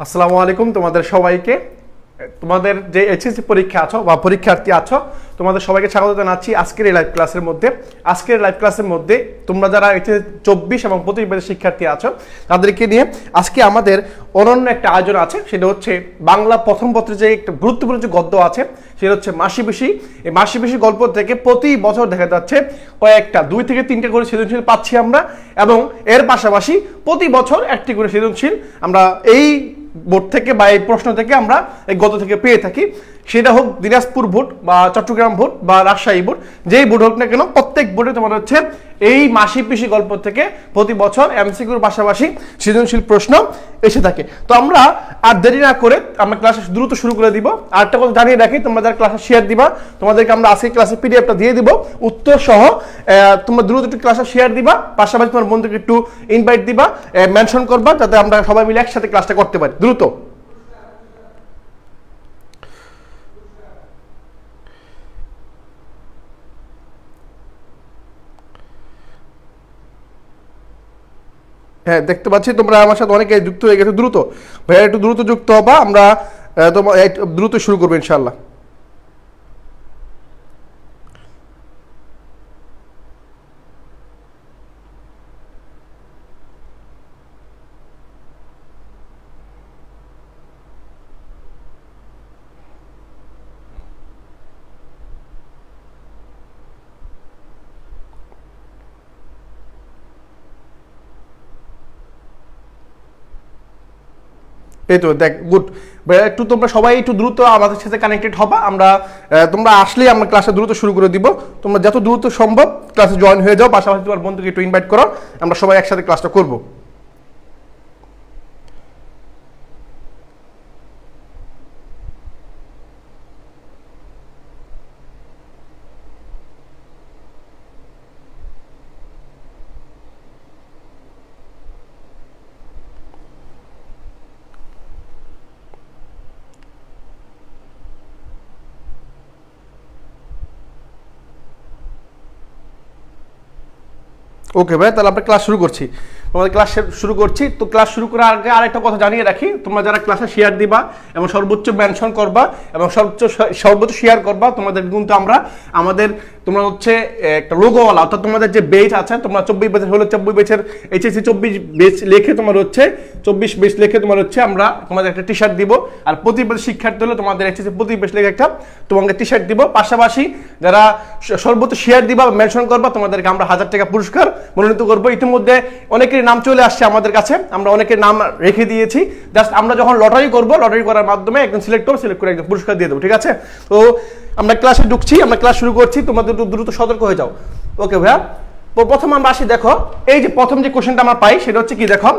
আসসালামু আলাইকুম তোমাদের সবাইকে। তোমাদের যে এইচএসসি পরীক্ষা আছো বা পরীক্ষার্থী আছো তোমাদের সবাইকে স্বাগত জানাচ্ছি আজকের এই লাইভ ক্লাসের মধ্যে। আজকের লাইভ ক্লাসের মধ্যে তোমরা যারা এইচএসসি 24 এবং 25 ব্যাচের শিক্ষার্থী আছো তাদেরকে নিয়ে আজকে আমাদের অনন্য একটা আয়োজন আছে। সেটা হচ্ছে বাংলা প্রথম পত্রে যে একটা গুরুত্বপূর্ণ যে গদ্য আছে সেটা হচ্ছে মাসি পিসি। এই মাসি পিসি গল্প থেকে প্রতি বছর দেখা যাচ্ছে কয়েকটা 2 থেকে 3টা করে সৃজনশীল পাচ্ছি আমরা, এবং এর পাশাপাশি প্রতি বছর একটি করে সৃজনশীল আমরা এই বোর্ড থেকে বা এই প্রশ্ন থেকে আমরা এই গত থেকে পেয়ে থাকি। সেটা হোক দিনাজপুর বোর্ড বা চট্টগ্রাম বোর্ড বা রাজশাহী বোর্ড, যেই বোর্ড হোক না কেন প্রত্যেক বোর্ডে তোমার হচ্ছে এই মাসি পিসি গল্প থেকে প্রতি বছর এমসিকিউর পাশাপাশি সৃজনশীল প্রশ্ন এসে থাকে। তো আমরা আর দেরি না করে আমরা ক্লাস দ্রুত শুরু করে দিব। আর একটা কথা জানিয়ে রাখি, তোমরা যারা ক্লাসে শেয়ার দিবা তোমাদেরকে আমরা আজকে ক্লাসে পিডিএফটা দিয়ে দিব উত্তর সহ। তোমরা দ্রুত একটু ক্লাসে শেয়ার দিবা, পাশাপাশি তোমার বন্ধুকে একটু ইনভাইট দিবা, মেনশন করবা, যাতে আমরা সবাই মিলে একসাথে ক্লাসটা করতে পারি দ্রুত। হ্যাঁ, দেখতে পাচ্ছি তোমরা আমার সাথে অনেকে যুক্ত হয়ে গেছে। দ্রুত ভাইয়া একটু দ্রুত যুক্ত হবা, আমরা তোমার দ্রুত শুরু করবো ইনশাল্লাহ। এই তো দেখ, গুড। একটু তোমরা সবাই একটু দ্রুত আমাদের সাথে কানেক্টেড হবা। আমরা তোমরা আসলেই আমরা ক্লাসে দ্রুত শুরু করে দিব। তোমরা যত দ্রুত সম্ভব ক্লাসে জয়েন হয়ে যাও, পাশাপাশি তোমার বন্ধুকে একটু ইনভাইট করো, আমরা সবাই একসাথে ক্লাসটা করবো। ওকে ভাই, তাহলে আমরা ক্লাস শুরু করছি। তোমাদের ক্লাস শুরু করছি। তো ক্লাস শুরু করার আগে আরেকটা কথা জানিয়ে রাখি, তোমরা যারা ক্লাসে শেয়ার দিবা এবং সর্বোচ্চ মেনশন করবা এবং সর্বোচ্চ শেয়ার করবা, তোমাদের কিন্তু আমরা আমাদের তোমরা হচ্ছে একটা লোগোওয়ালা, অর্থাৎ তোমাদের যে বেচ আছে, তোমরা 24 ব্যাচের হলে 24 ব্যাচের এইচএসসি 24 বেচ লিখে তোমার হচ্ছে 24 বেচ লিখে তোমার হচ্ছে আমরা তোমাদের একটা টি শার্ট দিব। আর প্রতি ব্যাচের শিক্ষার্থী হলে তোমাদের এইচএসসি প্রতি ব্যাচ লিখে একটা তোমাকে টি শার্ট দিব। পাশাপাশি যারা সর্বোচ্চ শেয়ার দিবা মেনশন করবা, তোমাদেরকে আমরা 1000 টাকা পুরস্কার মনোনীত করবো। ইতিমধ্যে অনেকের নাম চলে আসছে আমাদের কাছে, আমরা অনেকের নাম রেখে দিয়েছি। জাস্ট আমরা যখন লটারি করবো, লটারি করার মাধ্যমে একজন সিলেক্ট করবো, সিলেক্ট করে একজন পুরস্কার দিয়ে দেবো, ঠিক আছে? তো আমরা ক্লাসে ঢুকছি, আমরা ক্লাস শুরু করছি, তোমাদের একটু দ্রুত সতর্ক হয়ে যাও। ওকে ভাইয়া, প্রথম আমরা আসি। দেখো এই যে প্রথম যে কোশ্চেনটা আমরা পাই সেটা হচ্ছে কি, দেখো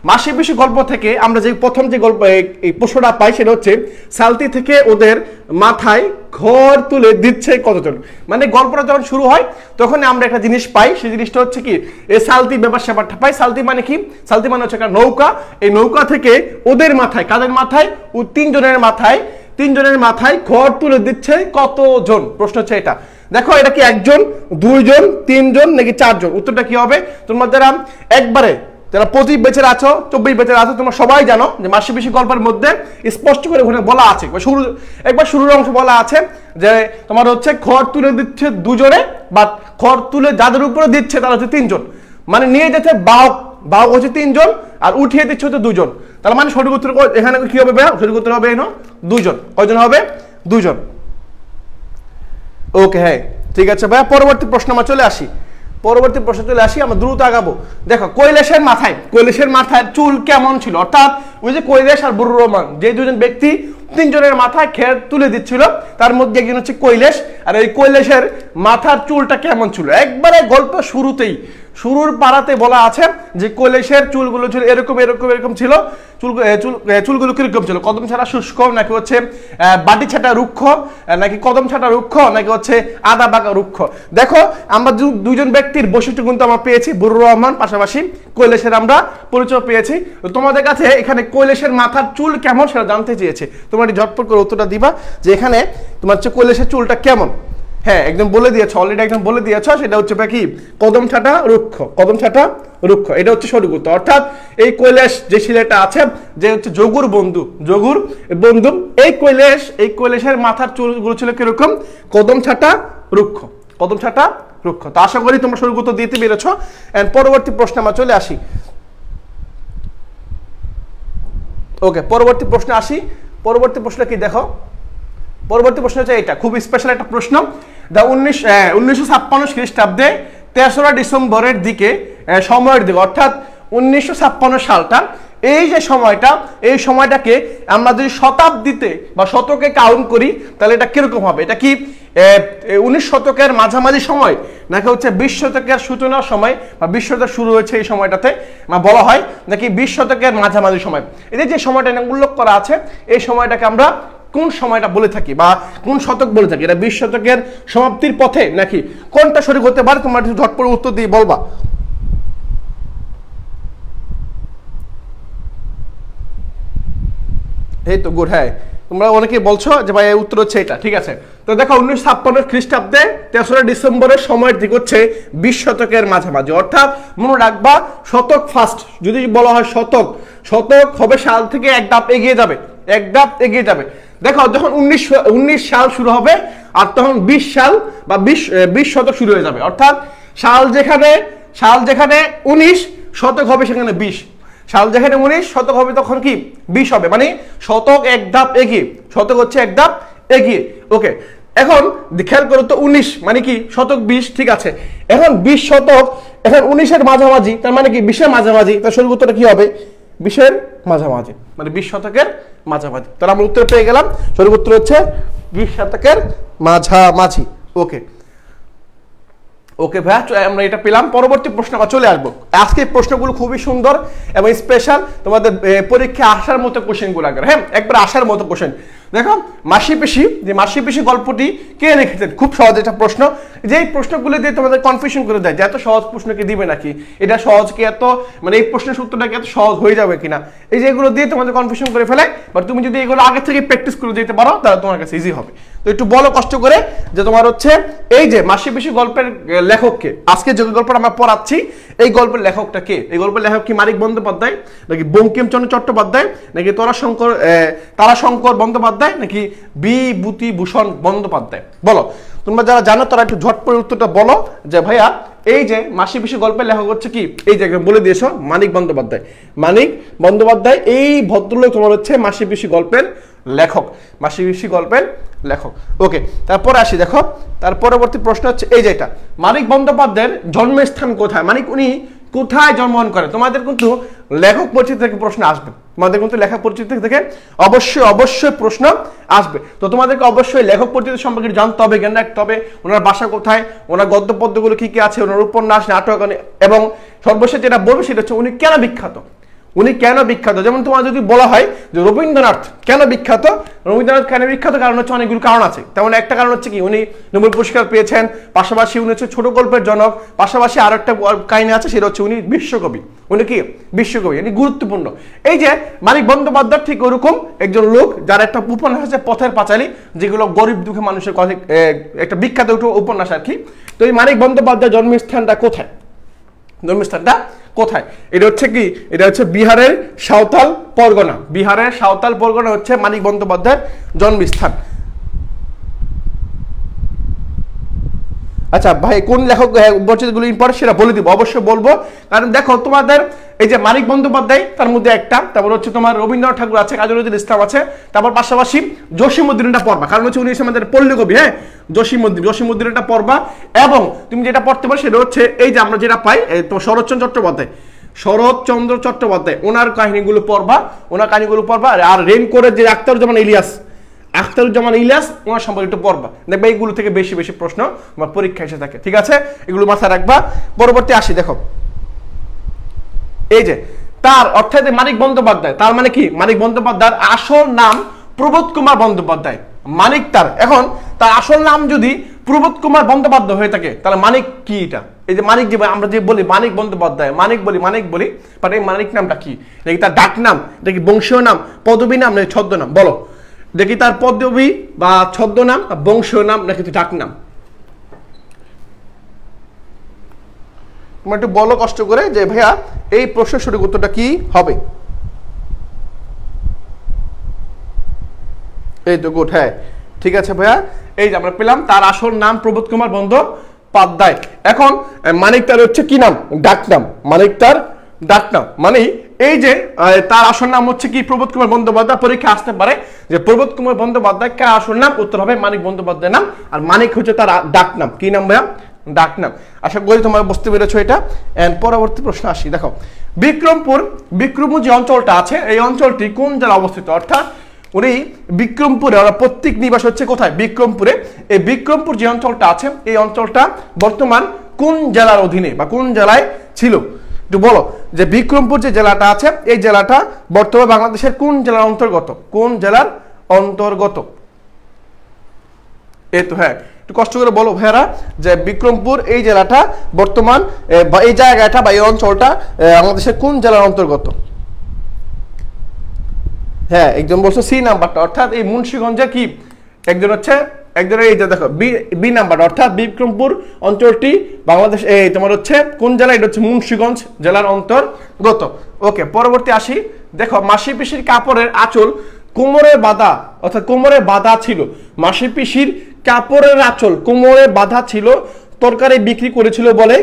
মাসি পিসি গল্প থেকে আমরা যে প্রথম যে গল্প এই প্রশ্নটা পাই সেটা হচ্ছে সালতি থেকে ওদের মাথায় ঘর তুলে দিচ্ছে কতজন। মানে গল্পটা যখন শুরু হয় তখন আমরা একটা জিনিস পাই, সেই জিনিসটা হচ্ছে কি এই সালতি ব্যাপার স্যাপারটা পাই। সালতি মানে কি? সালতি মানে হচ্ছে একটা নৌকা। এই নৌকা থেকে ওদের মাথায়, কাদের মাথায়? ও 3 জনের মাথায়, 3 জনের মাথায় ঘর তুলে দিচ্ছে কতজন? প্রশ্ন হচ্ছে এটা। দেখো এটা কি 1 জন, 2 জন, 3 জন নাকি 4 জন? উত্তরটা কি হবে? তোমরা যারা একবারে যারা 25 ব্যাচের আছো, 24 ব্যাচের আছো, তোমরা সবাই জানো যে মাসি পিসি গল্পের মধ্যে স্পষ্ট করে ওখানে বলা আছে, একবার শুরুর অংশ বলা আছে যে তোমার হচ্ছে ঘর তুলে দিচ্ছে 2 জনে, বা ঘর তুলে যাদের উপরে দিচ্ছে তারা হচ্ছে 3 জন। মানে নিয়ে যাচ্ছে বাহক হচ্ছে 3 জন আর উঠিয়ে দিচ্ছে হচ্ছে 2 জন। তাহলে মানে সঠিক উত্তর এখানে কি হবে ভাইয়া? সঠিক উত্তর হবে 2 জন। কয়জন হবে? 2 জন। ওকে, হ্যাঁ ঠিক আছে ভাইয়া। পরবর্তী প্রশ্ন আমরা চলে আসি। আমরা দ্রুত আগাবো। দেখো কৈলাসের মাথায় চুল কেমন ছিল? অর্থাৎ ওই যে কৈলাস আর বুরুর রহমান, যে 2 জন ব্যক্তি 3 জনের মাথায় খের তুলে দিচ্ছিল, তার মধ্যে একজন হচ্ছে কৈলাস। আর এই কৈলাসের মাথার চুলটা কেমন ছিল? একবারে গল্প শুরুতেই, শুরুর পাড়াতে বলা আছে যে কৈলাসের চুলগুলো ছিল এরকম এরকম এরকম ছিল। চুলগুলো কিরকম ছিল? কদম ছাড়া শুষ্ক, নাকি হচ্ছে বাটি ছাটা রুক্ষ, নাকি কদম ছাটা রুক্ষ, নাকি হচ্ছে আদা বাঁকা রুক্ষ? দেখো আমরা 2 জন ব্যক্তির বৈশিষ্ট্য কিন্তু আমরা পেয়েছি, বুরুর রহমান পাশাপাশি কৈলাসের আমরা পরিচয় পেয়েছি। তোমাদের কাছে এখানে কৈলাসের মাথার চুল কেমন সেটা জানতে চেয়েছে। তোমরা ঝটপট করে উত্তরটা দিবা যে এখানে তোমার হচ্ছে কৈলাসের চুলটা কেমন। হ্যাঁ একদম বলে দিয়েছো, অলরেডি একদম বলে দিয়েছো, সেটা হচ্ছে কি কদমছাটা রুক্ষ, কদমছাটা রুক্ষ, এটা হচ্ছে সঠিক উত্তর। অর্থাৎ এই কৈলাস যে ছেলেটা আছে যে হচ্ছে যোগুর বন্ধু, যোগুর বন্ধু, এই কৈলাসের মাথার চুলগুলো ছিল কিরকম, কদমছাটা রুক্ষ, কদমছাটা রুক্ষ। তো আশা করি তোমরা সঠিক উত্তর দিতে পেরেছো। এন্ড পরবর্তী প্রশ্নে আমরা চলে আসি। ওকে, পরবর্তী প্রশ্নে আসি। পরবর্তী প্রশ্ন কি দেখো, পরবর্তী প্রশ্ন হচ্ছে এটা খুব স্পেশাল একটা প্রশ্ন। 1956 খ্রিস্টাব্দে 3রা ডিসেম্বরের দিকে সময়ের দিকে, অর্থাৎ 1956 সালটা, এই যে সময়টা, এই সময়টাকে আমরা যদি শতাব্দীতে বা শতকে কাউন্ট করি তাহলে এটা কিরকম হবে? এটা কি 19 শতকের মাঝামাঝি সময়, নাকি হচ্ছে 20 শতকের সূচনার সময় বা 20 শতক শুরু হয়েছে এই সময়টাতে বলা হয়, নাকি 20 শতকের মাঝামাঝি সময়? এই যে সময়টা উল্লেখ করা আছে, এই সময়টাকে আমরা কোন সময়টা বলে থাকি বা কোন শতক বলে থাকি? এটা 20 শতকের সমাপ্তির পথে নাকি কোনটা সঠিক হতে পারে? তোমরা একটু ঝটপট উত্তর দিয়ে বলবা। এই তো গুড, হ্যাঁ তোমরা অনেকেই বলছো যে ভাই এই উত্তর হচ্ছে এটা, ঠিক আছে। তো দেখো 1956 খ্রিস্টাব্দে 3রা ডিসেম্বরের সময়ের দিক হচ্ছে 20 শতকের মাঝামাঝি, অর্থাৎ মনে রাখবা শতক ফার্স্ট যদি বলা হয় শতক, শতক হবে সাল থেকে এক ধাপ এগিয়ে যাবে, এক ধাপ এগিয়ে যাবে। দেখো যখন 19 সাল শুরু হবে আর তখন 20 সাল বা 20 শতক শুরু হয়ে যাবে, অর্থাৎ সাল যেখানে 19 শতক হবে সেখানে 20, সাল যেখানে 19 শতক হবে তখন কি 20 হবে, মানে শতক এক ধাপ এগিয়ে, শতক হচ্ছে এক ধাপ এগিয়ে। ওকে, এখন খেয়াল করো তো 19 মানে কি শতক 20, ঠিক আছে। এখন 20 শতক, এখন 19-এর মাঝামাঝি, তার মানে কি 20-এর মাঝামাঝি, তার সঠিক উত্তরটা কি হবে? 20-এর মাঝামাঝি, মানে 20 শতকের মাঝামাঝি। তাহলে আমরা উত্তর পেয়ে গেলাম, সঠিক উত্তর হচ্ছে 20 শতকের মাঝামাঝি। ওকে ওকে ভাইয়া, আমরা এটা পেলাম। পরবর্তী প্রশ্ন আমরা চলে আসবো। আজকে প্রশ্নগুলো খুবই সুন্দর এবং স্পেশাল, তোমাদের পরীক্ষায় আসার মতো কোশ্চেনগুলো আগে, হ্যাঁ একবার আসার মতো কোশ্চেন। দেখো মাসি পিসি গল্পটি কে লিখেছেন? খুব সহজ একটা প্রশ্ন, যে এই প্রশ্নগুলো দিয়ে তোমাদের কনফিউশন করে দেয় যে এত সহজ প্রশ্ন কি দিবে নাকি, এটা সহজ কি, এত মানে এই প্রশ্নের সূত্রটা কি এত সহজ হয়ে যাবে কিনা, এই যে এগুলো দিয়ে তোমাদের কনফিউশন করে ফেলে। বাট তুমি যদি এগুলো আগে থেকে প্র্যাকটিস করে দিতে পারো তাহলে তোমার কাছে ইজি হবে। তো একটু বলো কষ্ট করে যে তোমার হচ্ছে এই যে মাসি পিসি গল্পের লেখককে, আজকে যে গল্পটা আমরা পড়াচ্ছি এই গল্পের লেখকটা কে? এই গল্পের লেখক কি মানিক বন্দ্যোপাধ্যায়, নাকি বঙ্কিমচন্দ্র চট্টোপাধ্যায়, নাকি তারাশঙ্কর বন্দ্যোপাধ্যায়, নাকি বিভূতিভূষণ বন্দ্যোপাধ্যায়? বলো, তোমরা যারা জানো তারা একটু ঝটপট উত্তরটা বলো যে ভাইয়া এই যে মাসি পিসি গল্পের লেখক হচ্ছে কি, এই যে বলে দিয়েছো মানিক বন্দ্যোপাধ্যায়। মানিক বন্দ্যোপাধ্যায় এই ভদ্রলোক তোমার হচ্ছে মাসি পিসি গল্পের লেখক, মাসি পিসি গল্পের লেখক। ওকে, তারপরে আসি। দেখো তার পরবর্তী প্রশ্ন হচ্ছে এই যে এটা, মানিক বন্দ্যোপাধ্যায়ের জন্মস্থান কোথায়, মানিক উনি কোথায় জন্মগ্রহণ করে? তোমাদের কিন্তু লেখক পরিচিতি থেকে প্রশ্ন আসবে, তোমাদের কিন্তু লেখক পরিচিতি থেকে অবশ্যই প্রশ্ন আসবে। তো তোমাদেরকে অবশ্যই লেখক পরিচিতি সম্পর্কে জানতে হবে, জ্ঞান রাখতে হবে, ওনার বাসা কোথায়, ওনার গদ্য পদ্যগুলো কি কি আছে, ওনার উপন্যাস নাটক, এবং সর্বশেষ যেটা বলবো সেটা হচ্ছে উনি কেন বিখ্যাত, উনি কেন বিখ্যাত। যেমন তোমার যদি বলা হয় যে রবীন্দ্রনাথ কেন বিখ্যাত, রবীন্দ্রনাথ কেন বিখ্যাত, কারণ হচ্ছে অনেকগুলো কারণ আছে। তেমন একটা কারণ হচ্ছে কি উনি নোবেল পুরস্কার পেয়েছেন, পাশাপাশি উনি হচ্ছে ছোট গল্পের জনক, পাশাপাশি আর একটা কাহিনী আছে সেটা হচ্ছে উনি বিশ্বকবি, উনি কি বিশ্বকবি, উনি গুরুত্বপূর্ণ। এই যে মানিক বন্দ্যোপাধ্যায় ঠিক ওরকম একজন লোক যার একটা উপন্যাস আছে পথের পাঁচালী, যেগুলো গরিব দুঃখী মানুষের কথা, একটা বিখ্যাত উপন্যাস আর কি। তো এই মানিক বন্দ্যোপাধ্যায় জন্মস্থানটা কোথায়, জন্মস্থানটা কোথায়? এটা হচ্ছে কি, এটা হচ্ছে বিহারের সাঁওতাল পরগনা, বিহারের সাঁওতাল পরগনা হচ্ছে মানিক বন্দ্যোপাধ্যায়ের জন্মস্থান। আচ্ছা ভাই কোন লেখক পরিচিতিগুলো ইম্পর্টেন্ট সেটা বলে দিব, অবশ্যই বলবো। কারণ দেখো তোমাদের এই যে মানিক বন্দ্যোপাধ্যায় তার মধ্যে একটা, তারপর হচ্ছে তোমার রবীন্দ্রনাথ ঠাকুর আছে, কাজী নজরুল ইসলাম আছে, তারপর পাশাপাশি জসীমউদ্দিনটা পড়বা, কারণ হচ্ছে উনি আমাদের পল্লী কবি, হ্যাঁ জসীমউদ্দিনটা পড়বা। এবং তুমি যেটা পড়তে পারো সেটা হচ্ছে এই যে আমরা যেটা পাই তোমার শরৎচন্দ্র চট্টোপাধ্যায়, ওনার কাহিনীগুলো পড়বা, ওনার কাহিনীগুলো পড়বা। আর রেনকোরের যে আখতারুজ্জামান ইলিয়াস ওনার সম্পর্কে একটু পড়বা, দেখবে এইগুলো থেকে বেশি বেশি প্রশ্ন আমার পরীক্ষা এসে থাকে, ঠিক আছে, এগুলো মাথায় রাখবা। পরবর্তী আসি। দেখো এই যে তার অর্থাৎ মানিক বন্দ্যোপাধ্যায়, তার মানে কি মানিক বন্দ্যোপাধ্যায়ের আসল নাম প্রবোধ কুমার বন্দ্যোপাধ্যায়। মানিক তার আসল নাম যদি প্রবোধ কুমার বন্দ্যোপাধ্যায় হয়ে থাকে তাহলে মানিক কি? এটা এই যে মানিক, যে আমরা যে বলি মানিক বন্দ্যোপাধ্যায়, মানিক বলি বাট এই মানিক নামটা কি? দেখি তার ডাক নাম, দেখি বংশীয় নাম, পদবী নাম নাকি ছদ্মনাম? বলো দেখি তার পদবী বা ছদ্মনাম, বংশীয় নাম নাকি ডাক নাম? তোমরা একটু বলো কষ্ট করে যে ভাইয়া এই প্রশ্নের সঠিক উত্তরটা কি হবে। এই তো গুড, হ্যাঁ ঠিক আছে ভাইয়া। এই যে আমরা পেলাম তার আসল নাম প্রবোধ কুমার বন্দ্যোপাধ্যায়। এখন মানিক তার হচ্ছে কি নাম, ডাক নাম। মানিক তার ডাক নাম, মানে এই যে তার আসল নাম হচ্ছে কি প্রবোধ কুমার বন্দ্যোপাধ্যায়। পরীক্ষা আসতে পারে যে প্রবোধ কুমার বন্দ্যোপাধ্যায় কার আসল নাম, উত্তর হবে মানিক বন্দ্যোপাধ্যায় নাম। আর মানিক হচ্ছে তার ডাক নাম। কি নাম ভাইয়া, ডাক নাম। আশা করি তোমরা বুঝতে পেরেছো এটা। এন্ড পরবর্তী প্রশ্ন আসি, দেখো বিক্রমপুর যে অঞ্চলটা আছে এই অঞ্চলটি কোন জেলায় অবস্থিত? অর্থাৎ উনি বিক্রমপুরে, ওরা প্রত্যেক নিবাস হচ্ছে কোথায়, বিক্রমপুরে। এই বিক্রমপুর যে অঞ্চলটা আছে এই অঞ্চলটা বর্তমান কোন জেলার অধীনে বা কোন জেলায় ছিল? একটু বলো যে বিক্রমপুর যে জেলাটা আছে এই জেলাটা বর্তমানে বাংলাদেশের কোন জেলার অন্তর্গত, কোন জেলার অন্তর্গত? এই তো হ্যাঁ, একটু কষ্ট করে বলো ভাইয়ারা যে বিক্রমপুর এই জেলাটা বর্তমান এই জায়গাটা বা এই অঞ্চলটা বাংলাদেশের কোন জেলার অন্তর্গত? হ্যাঁ, একজন বলছো সি নাম্বারটা, অর্থাৎ এই মুন্সিগঞ্জের কি একজন হচ্ছে একজনের এই যে দেখো বি নাম্বার, অর্থাৎ বিক্রমপুর অঞ্চলটি বাংলাদেশ এই তোমার হচ্ছে কোন জেলা, এটা হচ্ছে মুন্সিগঞ্জ জেলার অন্তর্গত। ওকে, পরবর্তী আসি, দেখো মাসি পিসির কাপড়ের আঁচল কোমরে বাঁধা, অর্থাৎ কোমরে বাঁধা ছিল। মাসি পিসির কাপড়ের আঁচল কোমরে বাঁধা ছিল, তরকারি বিক্রি করেছিল বলে,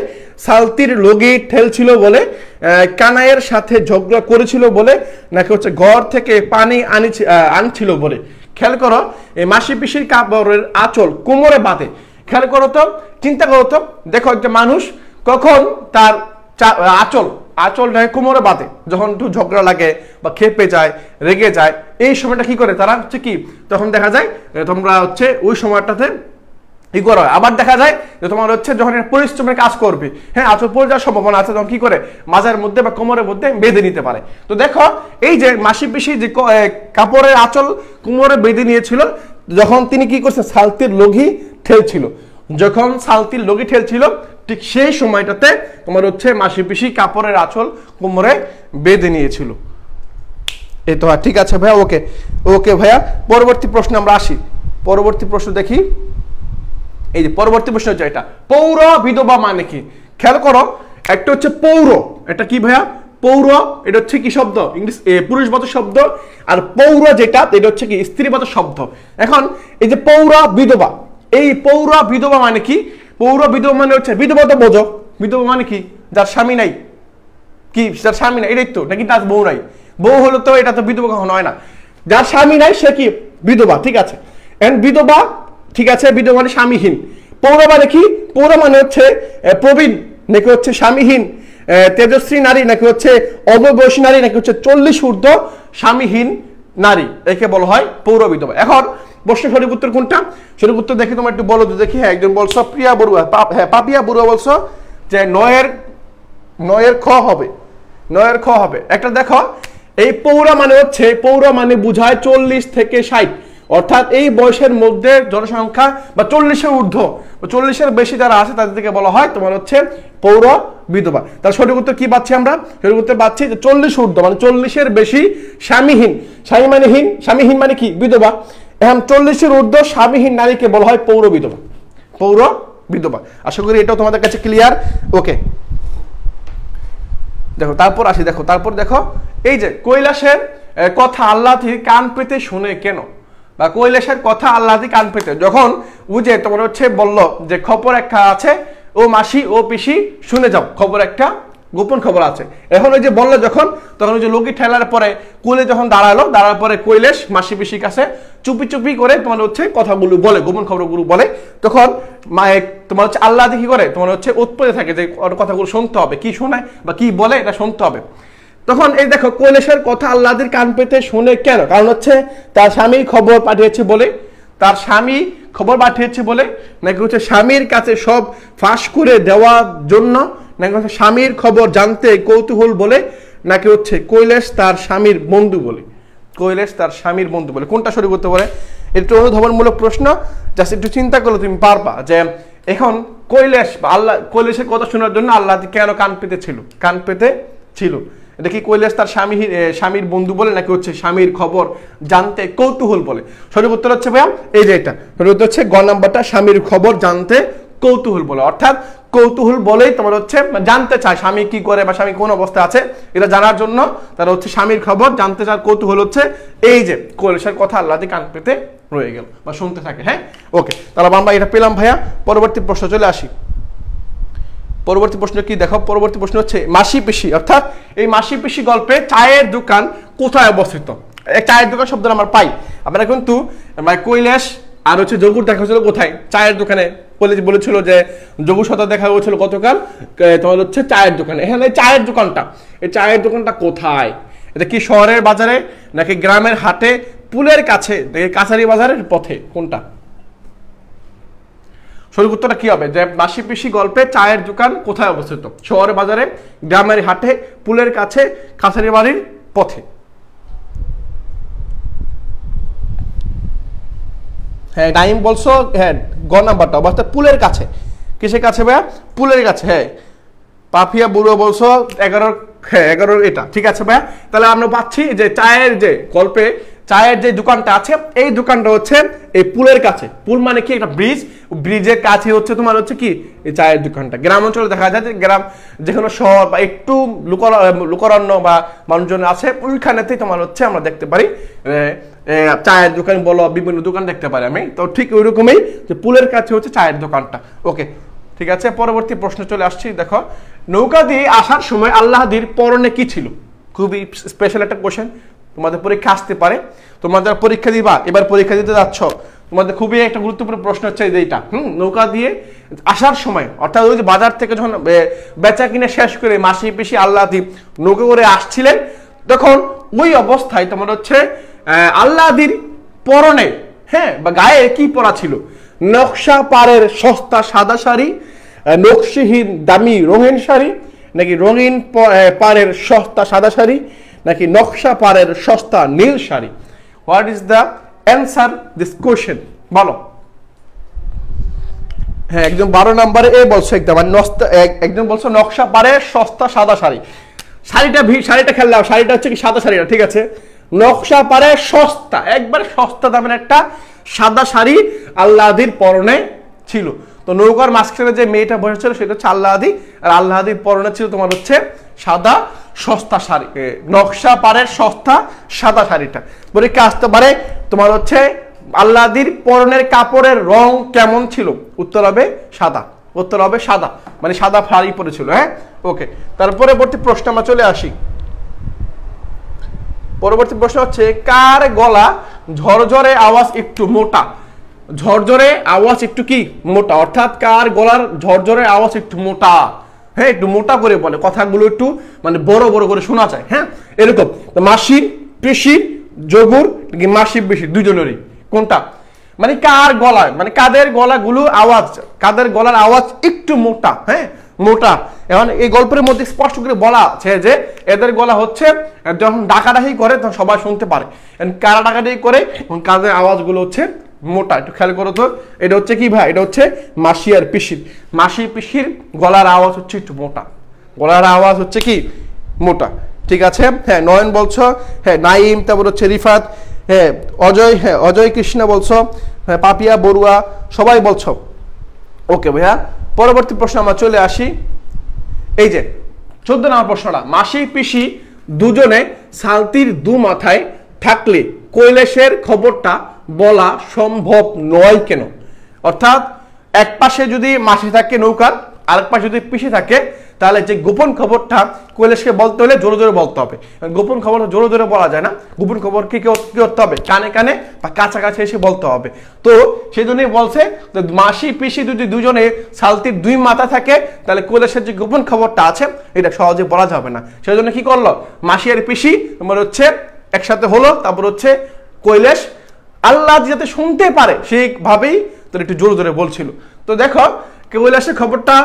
সালতির লগি ঠেলছিল বলে, কানাইয়ের সাথে ঝগড়া করেছিল বলে, নাকি হচ্ছে ঘর থেকে পানি আনছিল বলে। খেয়াল করো, এই মাসি পিসির কাপড়ের আঁচল কোমরে বাঁধে। খেয়াল করো তো, চিন্তা করো তো, দেখো একটা মানুষ কখন তার আঁচল কোমরে বাঁধে, যখন একটু ঝগড়া লাগে বা খেপে যায়, রেগে যায়, এই সময়টা কি করে তারা হচ্ছে কি, তখন দেখা যায় তোমরা হচ্ছে ওই সময়টাতে ই করা হয়। আবার দেখা যায় যে তোমার হচ্ছে যখন পরিশ্রমের কাজ করবে, হ্যাঁ আঁচল পড়ে যাওয়ার সম্ভাবনা আছে, তখন কি করে মাজার মধ্যে বা কোমরের মধ্যে বেঁধে নিতে পারে। তো দেখো এই যে মাসি পিসি যে কাপড়ের আঁচল কোমরে বেঁধে নিয়েছিল, যখন তিনি কি করছেন সালতির লগি ঠেলছিল, যখন সালতির লগি ঠেলছিল ঠিক সেই সময়টাতে তোমার হচ্ছে মাসি পিসি কাপড়ের আঁচল কোমরে বেঁধে নিয়েছিল। এই তো ঠিক আছে ভাইয়া, ওকে ওকে ভাইয়া। পরবর্তী প্রশ্ন আমরা আসি, পরবর্তী প্রশ্ন দেখি। এই যে পরবর্তী প্রশ্ন হচ্ছে এটা, পৌর বিধবা মানে কি? খেয়াল করো, একটা হচ্ছে পৌর, এটা কি ভাইয়া, পৌর এটা হচ্ছে কি শব্দ, ইংলিশ পুরুষবাচক শব্দ, আর পৌর যেটা এটা হচ্ছে কি স্ত্রীবাচক শব্দ। এখন এই যে পৌর বিধবা, এই পৌর বিধবা মানে কি? পৌর বিধবা মানে হচ্ছে, বিধবা তো বোঝো, বিধবা মানে কি যার স্বামী নাই, কি যার স্বামী নাই, এটাই তো, নাকি তার বউ নাই? বউ হলো তো এটা তো বিধবা কখনো হয় না। যার স্বামী নাই সে কি বিধবা, ঠিক আছে। এন্ড বিধবা, ঠিক আছে, বিধবা মানে স্বামীহীন। পৌর মানে কি? পৌর মানে হচ্ছে প্রবীণ, নাকি হচ্ছে স্বামীহীন, তেজস্বী নারী, নাকি হচ্ছে অবয়সী নারী, নাকি হচ্ছে 40 ঊর্ধ্ব স্বামীহীন নারী, একে বলা হয় পৌর বিধবা। এখন প্রশ্ন সঠিক উত্তর কোনটা? সঠিক উত্তর দেখি তোমার একটু বলো তো দেখি। হ্যাঁ, একজন বলছো প্রিয়া বড়ুয়া, হ্যাঁ পাপিয়া বড়ুয়া বলছো যে নয়ের খ হবে, নয়ের খ হবে। একটা দেখো, এই পৌরা মানে হচ্ছে, পৌরা মানে বুঝায় 40 থেকে 60, অর্থাৎ এই বয়সের মধ্যে জনসংখ্যা বা 40-এর ঊর্ধ্ব বা 40-এর বেশি যারা আছে তাদেরকে বলা হয় তোমার হচ্ছে পৌর বিধবা। তার সঠিক উত্তর কি পাচ্ছি আমরা? সঠিক উত্তর পাচ্ছি যে 40 ঊর্ধ্ব মানে 40-এর বেশি স্বামীহীন। স্বামীহীন মানে কি? বিধবা। এখন 40-এর ঊর্ধ্ব স্বামীহীন নারীকে বলা হয় পৌর বিধবা, পৌর বিধবা। আশা করি এটাও তোমাদের কাছে ক্লিয়ার। ওকে, দেখো তারপর আসি, দেখো তারপর দেখো, এই যে কৈলাসের কথা আল্লাহর কান পেতে শুনে কেন, বা কৈলাসের কথা আল্লাহর কান পেতে, যখন ও যে তোমার হচ্ছে বললো যে খবর একটা আছে, ও মাসি ও পিসি শুনে যাও, খবর একটা গোপন খবর আছে। এখন ওই যে বললো যখন, তখন ওই যে লগি ঠেলার পরে কোলে যখন দাঁড়ার পরে কৈলাস মাসি পিসির কাছে চুপি চুপি করে তোমার হচ্ছে কথাগুলো বলে, গোপন খবরগুলো বলে, তখন তোমার হচ্ছে আল্লাহ কি করে তোমার হচ্ছে উৎপত্তি থাকে যে কথাগুলো শুনতে হবে, কি শোনায় বা কি বলে এটা শুনতে হবে। তখন এই দেখো কৈলাসের কথা আল্লাহর কান পেতে শুনে কেন? কারণ হচ্ছে তার স্বামী খবর পাঠিয়েছে বলে, তার স্বামী খবর পাঠিয়েছে বলে, নাকি হচ্ছে স্বামীর কাছে সব ফাঁস করে দেওয়ার জন্য, নাকি হচ্ছে স্বামীর খবর জানতে কৌতূহল বলে, নাকি হচ্ছে কৈলাস তার স্বামীর বন্ধু বলে। কৈলাস তার স্বামীর বন্ধু বলে, কোনটা শুরু করতে পারে? একটু অনুধাবনমূলক প্রশ্ন, জাস্ট একটু চিন্তা করলে তুমি পারবা যে এখন কৈলাস বা আল্লাহ, কৈলাসের কথা শোনার জন্য আল্লাহ কেন কান পেতে ছিল? এটা কি কৈলাস তার স্বামীর বন্ধু বলে, নাকি হচ্ছে স্বামীর খবর জানতে কৌতূহল বলে? সঠিক উত্তর হচ্ছে ভাইয়া এই যে এটা, সঠিক উত্তর হচ্ছে গ নাম্বারটা, স্বামীর খবর জানতে কৌতূহল বলে, অর্থাৎ কৌতূহল বলেই তোমার হচ্ছে জানতে চায় স্বামী কি করে বা স্বামী কোন অবস্থায় আছে এটা জানার জন্য তারা হচ্ছে স্বামীর খবর জানতে চায়। কৌতূহল হচ্ছে এই যে কৈলাসের কথা আল্লাহ কান পেতে রয়ে গেল বা শুনতে থাকে। হ্যাঁ, ওকে, তাহলে আমরা এটা পেলাম ভাইয়া। পরবর্তী প্রশ্ন চলে আসি। পরবর্তী প্রশ্ন কি দেখো, পরবর্তী প্রশ্ন হচ্ছে মাসি পিসি, অর্থাৎ এই মাসি পিসি গল্পে চায়ের দোকান কোথায় অবস্থিত? চায়ের দোকান শব্দ আমরা পাই, আমরা কিন্তু কৈলাস আর হচ্ছে যোগুর দেখা হয়েছিল কোথায়? চায়ের দোকানে। বলেছিল যে যোগুর সাথে দেখা হয়েছিল গতকাল তোমার হচ্ছে চায়ের দোকানে। এখানে চায়ের দোকানটা, এই চায়ের দোকানটা কোথায়? এটা কি শহরের বাজারে নাকি গ্রামের হাটে, পুলের কাছে নাকি কাছারি বাজারের পথে, কোনটা? সঠিক উত্তরটা কি হবে? যে মাসি পিসি গল্পে চায়ের দোকান কোথায় অবস্থিত? শহরের বাজারে, গ্রামের হাটে, পুলের কাছে, কাছারি বাড়ির পথে। হ্যাঁ, টাইম বলছো, হ্যাঁ গ নাম্বারটা অর্থাৎ পুলের কাছে। কিসের কাছে ভাইয়া? পুলের কাছে। হ্যাঁ, পাপিয়া বুড়ো বলছো 11, হ্যাঁ 11 এটা ঠিক আছে ভাইয়া। তাহলে আমরা পাচ্ছি যে চায়ের যে গল্পে চায়ের যে দোকানটা আছে এই দোকানটা হচ্ছে এই পুলের কাছে। পুল মানে কি? একটা ব্রিজ, ব্রিজের কাছে হচ্ছে তোমার হচ্ছে কি এই চায়ের দোকানটা। গ্রাম অঞ্চলে দেখা যায় যে গ্রাম যেখানে শহর বা একটু লোকারণ্য বা মানুষজন আছে ওইখানেতেই তোমার হচ্ছে আমরা দেখতে পারি চায়ের দোকান বলো, বিভিন্ন দোকান দেখতে পারি আমি। তো ঠিক ওই রকমই যে পুলের কাছে হচ্ছে চায়ের দোকানটা। ওকে, ঠিক আছে। পরবর্তী প্রশ্ন চলে আসছি। দেখো, নৌকা দিয়ে আসার সময় আল্লাহদির পরনে কি ছিল? খুবই স্পেশাল একটা কোশ্চেন, তোমাদের পরীক্ষা আসতে পারে। তোমাদের পরীক্ষা দিবা, এবার পরীক্ষা দিতে যাচ্ছ, তোমাদের খুবই একটা গুরুত্বপূর্ণ প্রশ্ন হচ্ছে এইটা। নৌকা দিয়ে আসার সময়, অর্থাৎ ওই যে বাজার থেকে যখন বেচা কিনে শেষ করে মাসি পিসি আল্লাহদি নৌকা করে আসছিলেন, তখন ওই অবস্থায় তোমার হচ্ছে আল্লাহদির পরনে, হ্যাঁ বা গায়ে কি পরা ছিল? নকশা পাড়ের সস্তা সাদা শাড়ি, নকশিহীন দামি রঙিন শাড়ি, নাকি রঙিন পাড়ের সস্তা সাদা শাড়ি, নাকি নকশা পাড়ের সস্তা নীল শাড়ি? What is the answer this question? বলো। হ্যাঁ, একদম 12 নম্বরে এ বলছো, একদম বলছো নকশা পাড়ের সস্তা সাদা শাড়ি। শাড়িটা খেললাম, শাড়িটা হচ্ছে কি সাদা শাড়িটা, ঠিক আছে। নকশা পাড়ের সস্তা, একবারে সস্তা দামের একটা সাদা শাড়ি আল্লাহদির পরনে ছিল। তো নৌকার মাঝখানে যে মেয়েটা বসেছিল সেটা হচ্ছে আল্লাহদি, আর আল্লাহদির পরনে ছিল তোমার হচ্ছে সাদা সস্তা শাড়ি, নকশা পাড়ের সস্তা সাদা শাড়িটা। পরীক্ষা আসতে পারে তোমার হচ্ছে আল্লাহদির পরনের কাপড়ের রং কেমন ছিল? উত্তর হবে সাদা, উত্তর হবে সাদা, মানে সাদা শাড়ি পরেছিল। হ্যাঁ, ওকে। তার পরবর্তী প্রশ্ন আমরা চলে আসি। পরবর্তী প্রশ্ন হচ্ছে কার গলা ঝরঝরে আওয়াজ একটু মোটা? ঝরঝরে আওয়াজ একটু কি মোটা, অর্থাৎ কার গলার ঝরঝরে আওয়াজ একটু মোটা? হ্যাঁ, একটু মোটা করে বলে, কথাগুলো একটু মানে বড় বড় করে শোনা যায়। হ্যাঁ, এরকম। মাসির, পিসির, যোগুর, মাসি পিসির দুজনেরই, কোনটা? মানে কার গলায়, মানে কাদের গলাগুলো আওয়াজ, কাদের গলার আওয়াজ একটু মোটা? হ্যাঁ, মোটা। এখন এই গল্পের মধ্যে স্পষ্ট করে বলা আছে যে এদের গলা হচ্ছে যখন ডাকাডাকি করে তখন সবাই শুনতে পারে। কারা ডাকাডাকি করে কাদের আওয়াজগুলো হচ্ছে মোটা। একটু খেয়াল করো তো, এটা হচ্ছে কি ভাই? এটা হচ্ছে মাসি আর পিসির। মাসি পিসির গলার আওয়াজ হচ্ছে একটু মোটা, গলার আওয়াজ হচ্ছে কি মোটা, ঠিক আছে। হ্যাঁ, নয়ন বলছো, হ্যাঁ নাইম, তারপর হচ্ছে রিফাত, হ্যাঁ অজয়, হ্যাঁ অজয় কৃষ্ণ বলছো, হ্যাঁ পাপিয়া বড়ুয়া, সবাই বলছো। ওকে ভাইয়া, পরবর্তী প্রশ্ন আমরা চলে আসি। এই যে 14 নম্বর প্রশ্নটা, মাসি পিসি দুজনে সালতির দু মাথায় থাকলে কৈলাসের খবরটা বলা সম্ভব নয় কেন? অর্থাৎ এক পাশে যদি মাসি থাকে নৌকার, আরেক পাশে যদি পিসি থাকে, তাহলে যে গোপন খবরটা কৈলাসকে বলতে হলে জোরে জোরে বলতে হবে। গোপন খবরটা জোরে জোরে বলা যায় না, গোপন খবর কি করতে হবে? কানে কানে বা কাছাকাছি এসে বলতে হবে। তো সেই জন্যই বলছে মাসি পিসি যদি দুজনে সালতির দুই মাথা থাকে, তাহলে কৈলাসের যে গোপন খবরটা আছে এটা সহজে বলা যাবে না। সেই জন্য কি করলো? মাসি আর পিসি তোমার হচ্ছে একসাথে হলো, তারপর হচ্ছে কৈলাস আল্লাহ যাতে শুনতে পারে সেইভাবেই তোর একটু জোরে জোরে বলছিল। তো দেখো, কৈলাসের খবরটা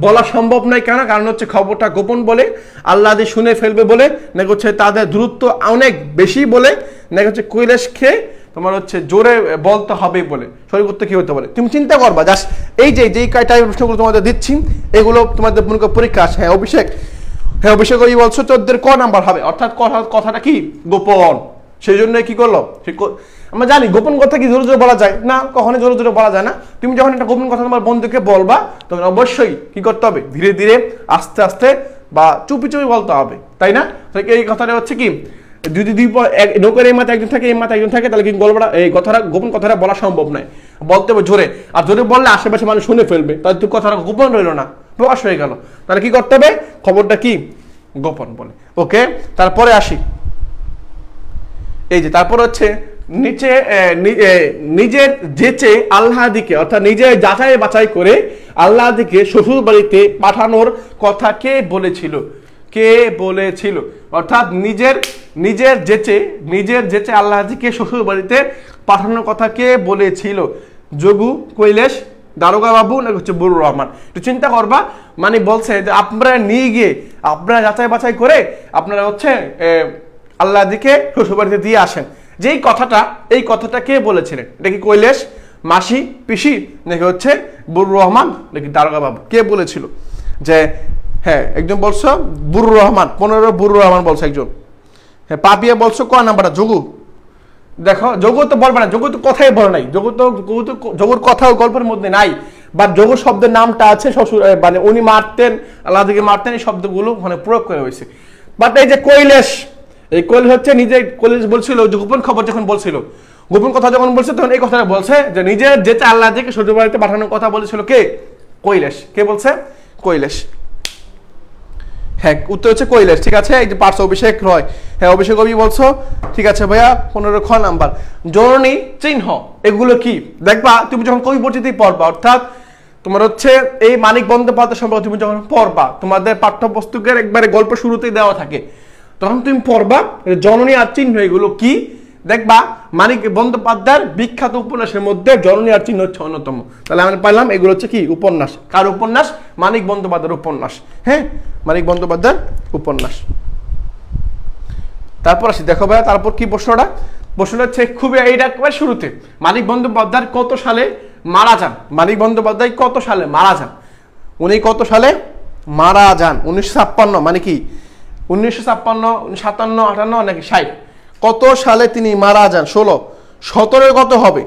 বলা সম্ভব নয় কেন? কারণ হচ্ছে খবরটা গোপন বলে, আল্লাহ দিয়ে শুনে ফেলবে বলে, নাকি হচ্ছে তাদের দূরত্ব অনেক বেশি বলে, নাকি হচ্ছে কৈলাসকে তোমার হচ্ছে জোরে বলতে হবে বলে। সঠিক উত্তর কি হতে পারে? তুমি চিন্তা করবা, জাস্ট এই যে যেই টাইপের প্রশ্নগুলো তোমাদের দিচ্ছি এগুলো তোমাদের মনে করো পরীক্ষা আসে। হ্যাঁ অভিষেক, হ্যাঁ অভিষেক ওই বলছো 14 ক নাম্বার হবে, অর্থাৎ কথাটা কি গোপন। সেই জন্য কি করলো, আমরা জানি গোপন কথা কি জোরে জোরে বলা যায় না, কখনোই জোরে জোরে বলা যায় না। তুমি যখন একটা গোপন কথা তোমার বন্ধুকে বলবা তখন অবশ্যই কি করতে হবে, ধীরে ধীরে আস্তে আস্তে বা চুপি চুপি বলতে হবে, তাই না? এই কথাটা হচ্ছে কি, যদি দুই নৌকার এই মাথায় একজন থাকে এই মাথায় একজন থাকে, তাহলে কি গল্পটা এই কথাটা গোপন কথাটা বলা সম্ভব নয়, বলতে হবে জোরে। আর জোরে বললে আশেপাশে মানুষ শুনে ফেলবে, তাহলে তুই কথাটা গোপন রইল না, প্রকাশ হয়ে গেল। তাহলে কি করতে হবে, খবরটা কি গোপন বলে। ওকে, তারপরে আসি, এই যে তারপর হচ্ছে নিচে নিজের যেচে আল্লাহ দিকে, অর্থাৎ নিজে যাচাই বাছাই করে আল্লাহ দিকে শ্বশুর বাড়িতে পাঠানোর কথা কে বলেছিল, কে বলেছিল? অর্থাৎ নিজের যেচে আল্লাহ দিকে শ্বশুর বাড়িতে পাঠানোর কথা কে বলেছিল? যোগু, কৈলেশ, দারোগা বাবু না হচ্ছে বুরুর রহমান? একটু চিন্তা করবা, মানে বলছে যে আপনারা নিয়ে গিয়ে আপনারা যাচাই বাছাই করে আপনারা হচ্ছে আল্লাহ দিকে শ্বশুর বাড়িতে দিয়ে আসেন। যেই কথাটা, এই কথাটা কে বলেছিলেন? এটা কি কৈলেশ, মাসি, পিসি নাকি হচ্ছে বুরুর রহমান নাকি দারোগা বাবু? কে বলেছিল? যে হ্যাঁ একজন বলছো বুরুর রহমান, 15 বুরুর রহমান বলছে একজন। হ্যাঁ, পাপিয়া বলছো ক নাম্বারটা? যোগু। দেখো যোগু তো বলবে না, যোগু তো কথাই বলে নাই, যোগুর কথা গল্পের মধ্যে নাই, বা যোগু শব্দের নামটা আছে শ্বশুর, মানে উনি মারতেন, আল্লাহ দিকে মারতেন, এই শব্দগুলো মানে প্রয়োগ করে হয়েছে। বাট এই যে কৈলেশ, এই কৈলেশ হচ্ছে নিজে, কৈলেশ বলছিল যে গোপন খবর যখন বলছিল, গোপন কথা যখন বলছে তখন এই কথাটা বলছে যে নিজের যেটা আল্লাহ দিকে শ্বশুর বাড়িতে পাঠানোর কথা বলেছিল কে? কৈলেশ। কে বলছে? কৈলেশ। হ্যাঁ, উত্তর হচ্ছে কৈলেশ। ঠিক আছে, এই যে পার্শ্ব অভিষেক রয়, হ্যাঁ অভিষেক কবি বলছো, ঠিক আছে ভাইয়া। 15 খ নাম্বার, জননী চিহ্ন, এগুলো কি? দেখবা তুমি যখন কবি পরিচিতি পড়বা, অর্থাৎ তোমার হচ্ছে এই মানিক বন্দ্যোপাধ্যায় সম্পর্কে তুমি যখন পড়বা, তোমাদের পাঠ্যপুস্তকের একবারে গল্প শুরুতেই দেওয়া থাকে, তখন তুমি পড়বা জননী আর চিহ্ন এগুলো কি। দেখবা মানিক বন্দ্যোপাধ্যায়ের বিখ্যাত উপন্যাসের মধ্যে জননী আর চিহ্ন হচ্ছে অন্যতম। তাহলে আমরা পাইলাম এগুলো হচ্ছে কি উপন্যাস। কার উপন্যাস? মানিক বন্দ্যোপাধ্যায়ের উপন্যাস। হ্যাঁ, মানিক বন্দ্যোপাধ্যায়ের উপন্যাস। তারপর আসি, দেখো ভাইয়া তারপর কি প্রশ্নটা? প্রশ্নটা হচ্ছে খুবই এইটা একেবারে শুরুতে, মানিক বন্দ্যোপাধ্যায় কত সালে মারা যান? মানিক বন্দ্যোপাধ্যায় কত সালে মারা যান? উনি কত সালে মারা যান? 1956, মানে কি 1956, 57, 58 নাকি 60? কত সালে তিনি মারা যান? 16, 17 কত হবে?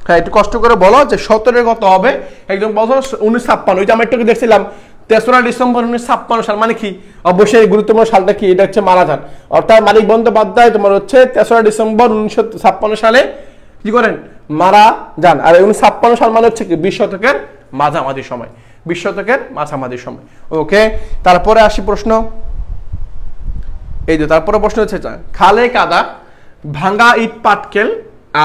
হ্যাঁ একটু কষ্ট করে বলো যে 17 কত হবে। একদম বলছো 1956, ওইটা আমরা একটু দেখছিলাম 3রা ডিসেম্বর 1956 সাল, মানে কি অবশ্যই গুরুত্বপূর্ণ সালটা কি, এটা হচ্ছে মারা যান। অর্থাৎ মানিক বন্দ্যোপাধ্যায় তোমার হচ্ছে 3রা ডিসেম্বর 1956 সালে কি করেন? মারা যান। আর 1956 সাল মানে হচ্ছে কি 20 শতকের মাঝামাঝি সময়, 20 শতকের মাঝামাঝি সময়। ওকে, তারপরে আসি প্রশ্ন, এই যে তারপরে প্রশ্ন হচ্ছে খালে কাদা, ভাঙা ইট পাটকেল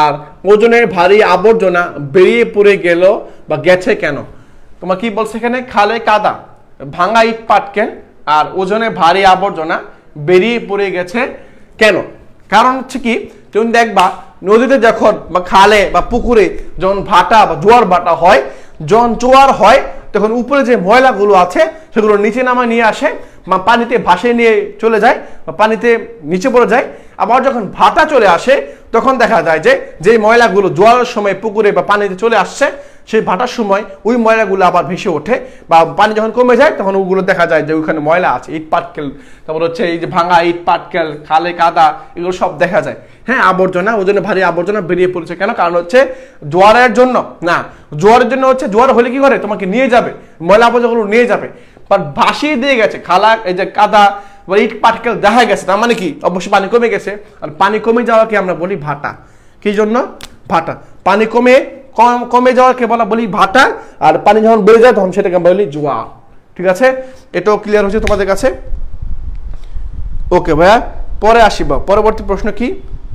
আর ওজনের ভারী আবর্জনা বেরিয়ে পড়ে গেল বা গেছে কেন? তোমার কি বলছে এখানে? খালে কাদা, ভাঙা ইট পাটকেল আর ওজনে ভারী আবর্জনা বেরিয়ে পড়ে গেছে কেন? কারণ হচ্ছে কি, তুমি দেখবা নদীতে যখন বা খালে বা পুকুরে যখন ভাটা বা জোয়ার ভাটা হয়, যখন জোয়ার হয় তখন উপরে যে ময়লাগুলো আছে সেগুলো নিচে নামা নিয়ে আসে বা পানিতে ভাসিয়ে নিয়ে চলে যায় বা পানিতে নিচে পড়ে যায়। আবার যখন ভাটা চলে আসে তখন দেখা যায় যে ময়লাগুলো জোয়ারের সময় পুকুরে বা পানিতে চলে আসছে, সেই ভাটার সময় ওই ময়লাগুলো আবার ভেসে ওঠে, বা পানি যখন কমে যায় তখন ওগুলো দেখা যায় যে ওইখানে ময়লা আছে, ইট পাটকেল, তারপর হচ্ছে এই যে ভাঙা ইট পাটকেল, খালে কাদা, এগুলো সব দেখা যায়। হ্যাঁ, আবর্জনা, ওজনে ভারী আবর্জনা বেরিয়ে পড়েছে কেন? কারণ হচ্ছে জোয়ারের জন্য না, জোয়ারের জন্য হচ্ছে জোয়ার হলে কি করে তোমাকে নিয়ে যাবে, ময়লা আবর্জনাগুলো নিয়ে যাবে, বাট ভাসিয়ে দিয়ে গেছে খালা, এই যে কাদা বা ইট পাটকেল দেখা গেছে, তার মানে কি অবশ্যই পানি কমে গেছে। আর পানি কমে যাওয়াকে আমরা বলি ভাটা। কি জন্য? ভাটা। পানি কমে যাওয়াকে বলি ভাটা, আর পানি যখন বেড়ে যায় তখন সেটাকে আমরা বলি জোয়ার। ঠিক আছে, এটাও ক্লিয়ার হচ্ছে তোমাদের কাছে? ওকে ভাইয়া, পরে আসি বা পরবর্তী প্রশ্ন কি?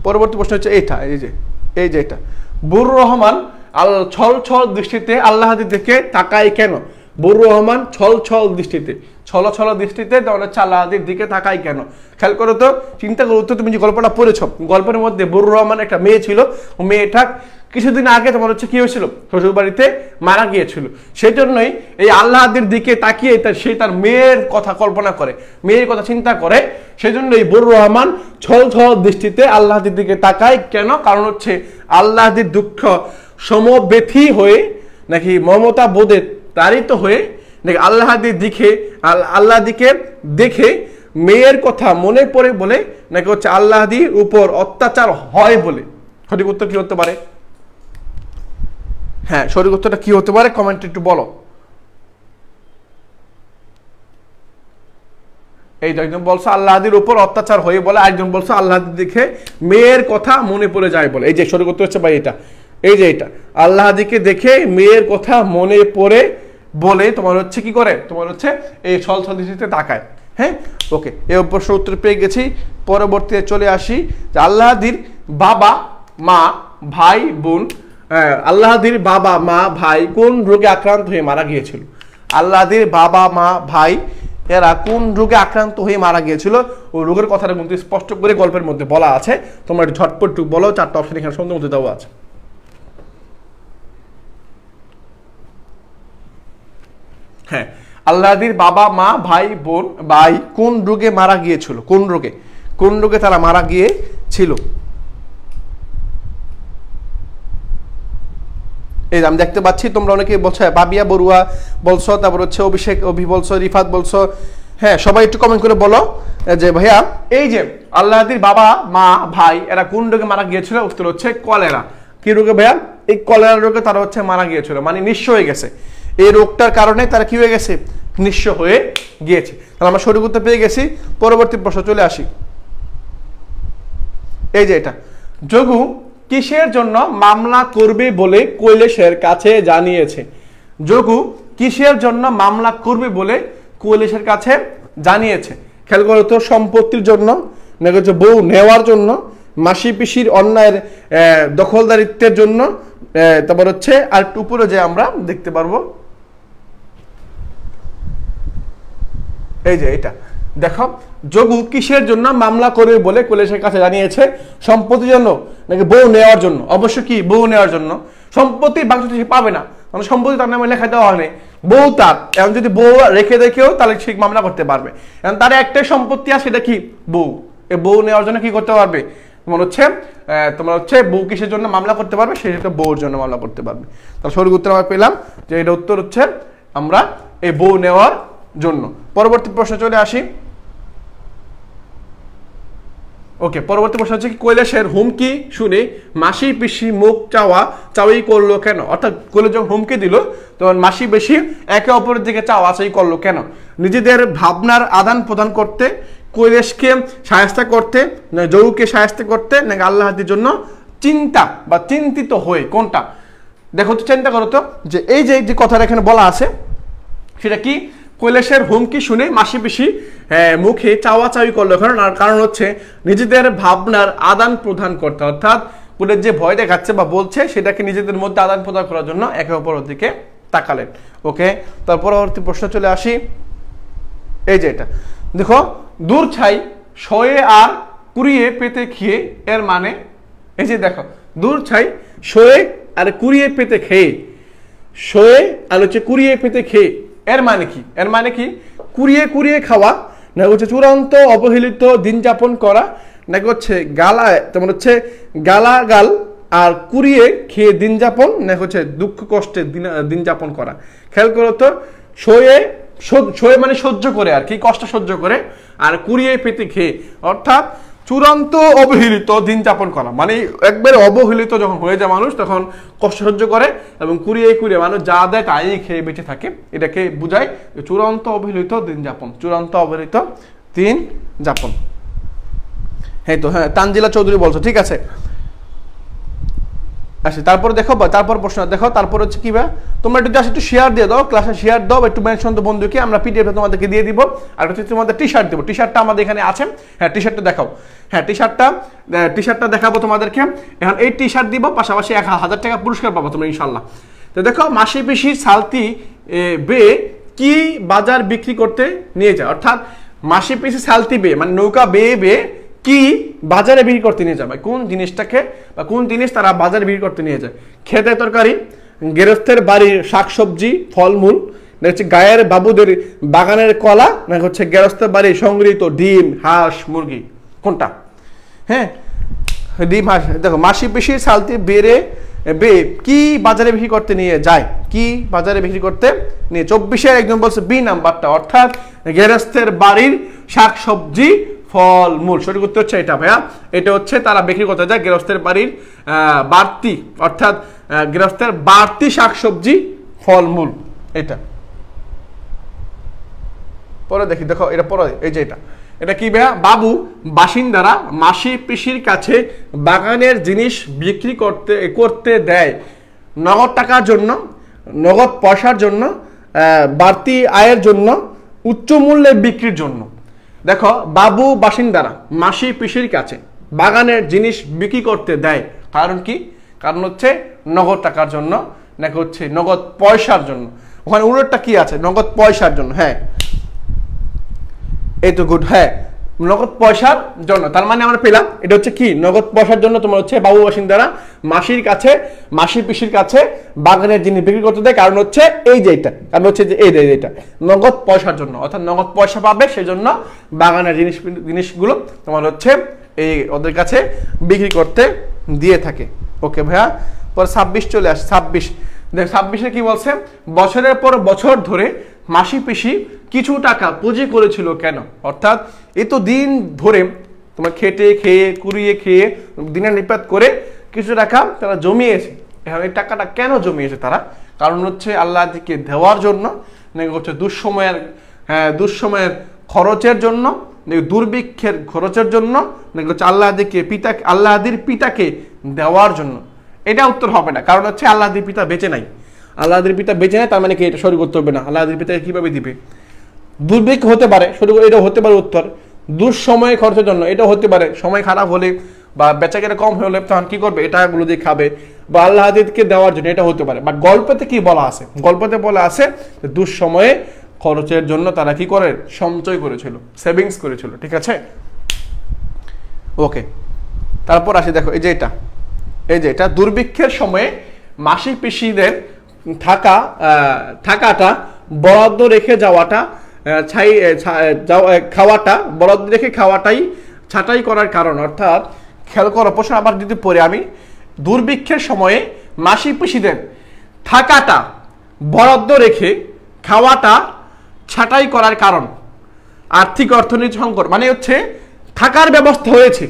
পরবর্তী প্রশ্ন হচ্ছে এইটা, এই যে এটা, বুরুর রহমান ছল ছল দৃষ্টিতে আল্লাহর দিকে তাকায় কেন? বুরুর রহমান ছল ছল দৃষ্টিতে তখন হচ্ছে আল্লাহর দিকে তাকায় কেন? খেয়াল করো তো, চিন্তা করো তো, তুমি যে গল্পটা পড়েছ, গল্পের মধ্যে বুরুর রহমান একটা মেয়ে ছিল, ও মেয়েটা কিছুদিন আগে তোমার হচ্ছে কি হয়েছিল, শ্বশুর বাড়িতে মারা গিয়েছিল। সেই জন্যই এই আল্লাহদের দিকে তাকিয়ে সে তার মেয়ের কথা কল্পনা করে, মেয়ের কথা চিন্তা করে। সেই জন্য এই বুরুর রহমান ছল ছল দৃষ্টিতে আল্লাহদের দিকে তাকায় কেন? কারণ হচ্ছে আল্লাহদের দুঃখ সমব্যথী হয়ে নাকি মমতা বোধে তাড়িত হয়ে নাকি আল্লাহদি দেখে আল্লাহদিকে দেখে মেয়ের কথা মনে পড়ে বলে, নাকি হচ্ছে আল্লাহদির উপর অত্যাচার হয় বলে? সঠিক উত্তর কি হতে পারে? হ্যাঁ, সঠিক উত্তরটা কি হতে পারে কমেন্টে একটু বলো। এই যে একজন বলছো আল্লাহদির উপর অত্যাচার হয়ে বলে, একজন বলছো আল্লাহদি দেখে মেয়ের কথা মনে পড়ে যায় বলে। এই যে সঠিক উত্তর হচ্ছে ভাই এটা, এই যে এটা আল্লাহদিকে দেখে মেয়ের কথা মনে পড়ে বলে তোমার হচ্ছে কি করে, তোমার হচ্ছে এই সল দৃষ্টিতে তাকায়। হ্যাঁ, ওকে, এই প্রশ্ন উত্তর পেয়ে গেছি। পরবর্তীতে চলে আসি যে আল্লাহদির বাবা মা ভাই বোন, আল্লাহদির বাবা মা ভাই কোন রোগে আক্রান্ত হয়ে মারা গিয়েছিল? আল্লাহদির বাবা মা ভাই এরা কোন রোগে আক্রান্ত হয়ে মারা গিয়েছিল? ওই রোগের কথাটা কিন্তু স্পষ্ট করে গল্পের মধ্যে বলা আছে। তোমরা একটু ঝটপট বলো, 4টা অপশন এখানে সুন্দর মধ্যে দেওয়া আছে। হ্যাঁ, আল্লাহদির বাবা মা ভাই বোন ভাই কোন রোগে মারা গিয়েছিল? কোন রোগে তারা মারা গিয়েছিল? এই আমি দেখতে পাচ্ছি তোমরা অনেকে বলছো, বাবিয়া বড়ুয়া বলছো, তারপর হচ্ছে অভিষেক বলছো, রিফাত বলছো। হ্যাঁ, সবাই একটু কমেন্ট করে বলো যে ভাইয়া এই যে আল্লাহদির বাবা মা ভাই এরা কোন রোগে মারা গিয়েছিল? উত্তর হচ্ছে কলেরা। কি রোগে ভাইয়া? এই কলেরা রোগে তারা হচ্ছে মারা গিয়েছিল, মানে নিঃস্ব হয়ে গেছে। এই রোগটার কারণে তারা কি হয়ে গেছে? নিঃস্ব হয়ে গিয়েছে। তাহলে আমরা সঠিক উত্তর পেয়ে গেছি। পরবর্তী প্রশ্ন চলে আসি। এই যে এটা, যোগু কিসের জন্য মামলা করবে বলে কৈলাসের কাছে জানিয়েছে? যোগু কিসের জন্য মামলা করবে বলে কৈলাসের কাছে জানিয়েছে? খেয়াল করো তো, সম্পত্তির জন্য, নাকি হচ্ছে বউ নেওয়ার জন্য, মাসি পিসির অন্যায়ের দখলদারিত্বের জন্য, তারপর হচ্ছে আর উপরে যে আমরা দেখতে পারবো এই যে এটা দেখো, যোগু কিসের জন্য মামলা করবে বলে কৈলাসের কাছে জানিয়েছে? সম্পত্তির জন্য নাকি বউ নেওয়ার জন্য? অবশ্য কি বউ নেওয়ার জন্য। সম্পত্তি বাংলাদেশে সে পাবে না, মানে সম্পত্তি তার নামে লেখা দেওয়া হয়নি, বউ তার। এখন যদি বউ রেখে দেখেও তাহলে ঠিক মামলা করতে পারবে। এখন তার একটাই সম্পত্তি আছে, সেটা কি? বউ। এই বউ নেওয়ার জন্য কি করতে পারবে? তোমার হচ্ছে বউ কিসের জন্য মামলা করতে পারবে? সেটা বউর জন্য মামলা করতে পারবে। তাহলে সঠিক উত্তর আমরা পেলাম যে এটা উত্তর হচ্ছে আমরা এই বউ নেওয়ার জন্য। পরবর্তী প্রশ্ন চলে আসি। ওকে, পরবর্তী প্রশ্ন হচ্ছে কি, কৈলাসের হুমকি শুনে মাসি পিসি মুখ চাওয়াই করলো কেন? অর্থাৎ কৈলাস যখন হুমকি দিল তখন মাসি পিসি একে অপরের দিকে চাওয়াচাই করলো কেন? নিজেদের ভাবনার আদান প্রদান করতে, কৈলাসকে সাহায্য করতে, না যোগুকে সাহায্য করতে, নাকি আল্লাহদির জন্য চিন্তা বা চিন্তিত হয়ে? কোনটা? দেখো তো, চিন্তা করো তো, যে এই যে কথাটা এখানে বলা আছে সেটা কি? কৈলাসের হুমকি শুনে মাসি পিসি মুখে চাওয়াচাওয়ি করলো কারণ হচ্ছে নিজেদের ভাবনার আদান প্রদান করতে, অর্থাৎ কৈলাস যে ভয় দেখাচ্ছে বা বলছে সেটাকে নিজেদের মধ্যে আদান প্রদান করার জন্য একে অপরের দিকে তাকালেন। ওকে, তার পরবর্তী প্রশ্ন চলে আসি। এই যে এটা দেখো, দূর ছাই শয়ে আর কুড়িয়ে পেতে খেয়ে, এর মানে এই যে দেখো, দূর ছাই শয়ে আর কুড়িয়ে পেতে খেয়ে, শয়ে আর হচ্ছে কুড়িয়ে পেতে খেয়ে, এর মানে কি? এর মানে কি? কুড়িয়ে খাওয়া, নাকি হচ্ছে চূড়ান্ত অবহেলিত দিন যাপন করা, নাকি হচ্ছে তোমার হচ্ছে গালাগাল আর কুড়িয়ে খেয়ে দিন যাপন, নাকি হচ্ছে দুঃখ কষ্টে দিন যাপন করা? খেয়াল করো তো, শোয়ে মানে সহ্য করে আর কি, কষ্ট সহ্য করে, আর কুড়িয়ে পেতে খেয়ে অর্থাৎ চূড়ান্ত অবহেলিত দিন যাপন করা, মানে একবারে অবহেলিত যখন হয়ে যায় মানুষ তখন কষ্ট সহ্য করে, এবং কুড়িয়ে মানুষ যা দেয় তাই খেয়ে বেঁচে থাকে। এটাকে বোঝায় চূড়ান্ত অবহেলিত দিন যাপন, চূড়ান্ত অবহেলিত দিন যাপন। হ্যাঁ তো, হ্যাঁ তানজিলা চৌধুরী বলছো, ঠিক আছে। আচ্ছা, তারপর দেখো, তারপর প্রশ্ন দেখো, তারপর হচ্ছে কি, তোমরা একটু শেয়ার দিয়ে দাও, ক্লাসে শেয়ার দাও, একটু মেনশন তো বন্ধুকে, আমরা পিডিএফ তোমাদেরকে দিয়ে দিব। আর হচ্ছে তোমাদের টি শার্ট দেবো, টি শার্টটা আমাদের এখানে আছে। হ্যাঁ, টি শার্টটা দেখাও। হ্যাঁ, টি শার্টটা দেখাবো তোমাদেরকে। এখন এই টি শার্ট দিব, পাশাপাশি 1000 টাকা পুরস্কার পাবো তোমরা ইনশাল্লাহ। তো দেখো, মাসি পিসির সালতি বে কি বাজার বিক্রি করতে নিয়ে যায়? অর্থাৎ মাসি পিসি সালতি বে মানে নৌকা বে কি বাজারে বিক্রি করতে নিয়ে যাবে? কোন জিনিসটাকে বা কোন জিনিস তারা বাজারে বিক্রি করতে নিয়ে যায়? খেতে তরকারি, গেরস্থের বাড়ির শাকসবজি ফলমূল, হচ্ছে গায়ের বাবুদের বাগানের কলা, না হচ্ছে গেরস্থের বাড়ির সংগৃহীত ডিম হাঁস মুরগি? কোনটা? হ্যাঁ, ডিম হাঁস। দেখো, মাসি পিসির সালতি বেড়ে কি বাজারে বিক্রি করতে নিয়ে যায়, কি বাজারে বিক্রি করতে নিয়ে 24-এর একজন বলছে বি নাম্বারটা, অর্থাৎ গেরস্থের বাড়ির শাকসবজি ফলমূল। সঠিক উত্তর হচ্ছে এটা ভাইয়া, এটা হচ্ছে তারা বিক্রি করতে যায় গেরস্থের বাড়ির বাড়তি, অর্থাৎ গেরস্থের বাড়তি শাকসবজি ফলমূল। এটা পরে দেখি, দেখো এটা পরে, এই যে এটা কি ভাইয়া, বাবু বাসিন্দারা মাসি পিসির কাছে বাগানের জিনিস বিক্রি করতে দেয় নগদ টাকার জন্য, নগদ পয়সার জন্য, বাড়তি আয়ের জন্য, উচ্চ মূল্যে বিক্রির জন্য। দেখো, বাবু বাসিন্দারা মাসি পিসির কাছে বাগানের জিনিস বিক্রি করতে দেয়, কারণ কি? কারণ হচ্ছে নগদ টাকার জন্য, নাকি হচ্ছে নগদ পয়সার জন্য? ওখানে উল্টোটা কি আছে? নগদ পয়সার জন্য। হ্যাঁ, এই তো গুড। হ্যাঁ, নগদ পয়সার জন্য, তার মানে আমরা পেলাম এটা হচ্ছে কি, নগদ পয়সার জন্য তোমার হচ্ছে বাবু বাসিন্দারা মাসির কাছে, মাসি পিসির কাছে বাগানের জিনিস বিক্রি করতে দেয়, কারণ হচ্ছে এই যে এটা, কারণ হচ্ছে যে এইটা নগদ পয়সার জন্য, অর্থাৎ নগদ পয়সা পাবে সেই জন্য বাগানের জিনিসগুলো তোমার হচ্ছে এই ওদের কাছে বিক্রি করতে দিয়ে থাকে। ওকে ভাইয়া, পরে 26 চলে আসে। 26 দেখ, 26-এ কি বলছে, বছরের পর বছর ধরে মাসি পিসি কিছু টাকা পুঁজি করেছিল কেন? অর্থাৎ এই তো দিন ধরে তোমার খেটে খেয়ে কুড়িয়ে খেয়ে দিনের নিপাত করে কিছু টাকা তারা জমিয়েছে। এখন এই টাকাটা কেন জমিয়েছে তারা? কারণ হচ্ছে আল্লাহকে দেওয়ার জন্য, নাকি হচ্ছে দুঃসময়ের খরচের জন্য, নাকি দুর্ভিক্ষের খরচের জন্য, নাকি হচ্ছে আল্লাহদের পিতাকে দেওয়ার জন্য? এটা উত্তর হবে না, কারণ হচ্ছে আল্লাহদের পিতা বেঁচে নাই। আল্লাহদের পিতা বেঁচে নেয়, তার মানে কি এটা সঠিক উত্তর হবে না। আল্লাহদের পিতাকে কিভাবে দিবে? দুর্ভিক্ষ হতে পারে, সঠিক, এটা হতে পারে উত্তর। দুঃসময়ে খরচের জন্য, এটা হতে পারে, সময় খারাপ হলে বা বেচাকেনা কম হলে তখন কি করবে, এই টাকাগুলো দিয়ে খাবে, বা আল্লাহদেরকে দেওয়ার জন্য, এটা হতে পারে। বাট গল্পতে কি বলা আছে? গল্পতে বলা আছে দুঃসময়ে খরচের জন্য তারা কি করে, সঞ্চয় করেছিল, সেভিংস করেছিল। ঠিক আছে, ওকে। তারপর আসি, দেখো এই যে এটা দুর্ভিক্ষের সময়ে মাসি পিসিদের থাকাটা বরাদ্দ রেখে খাওয়াটাই ছাঁটাই করার কারণ। অর্থাৎ খেয়াল করার প্রশ্ন আবার যদি পড়ে আমি, দুর্ভিক্ষের সময়ে মাসি পিসিদের থাকাটা বরাদ্দ রেখে খাওয়াটা ছাঁটাই করার কারণ। আর্থিক অর্থনৈতিক সংকট, মানে হচ্ছে থাকার ব্যবস্থা হয়েছে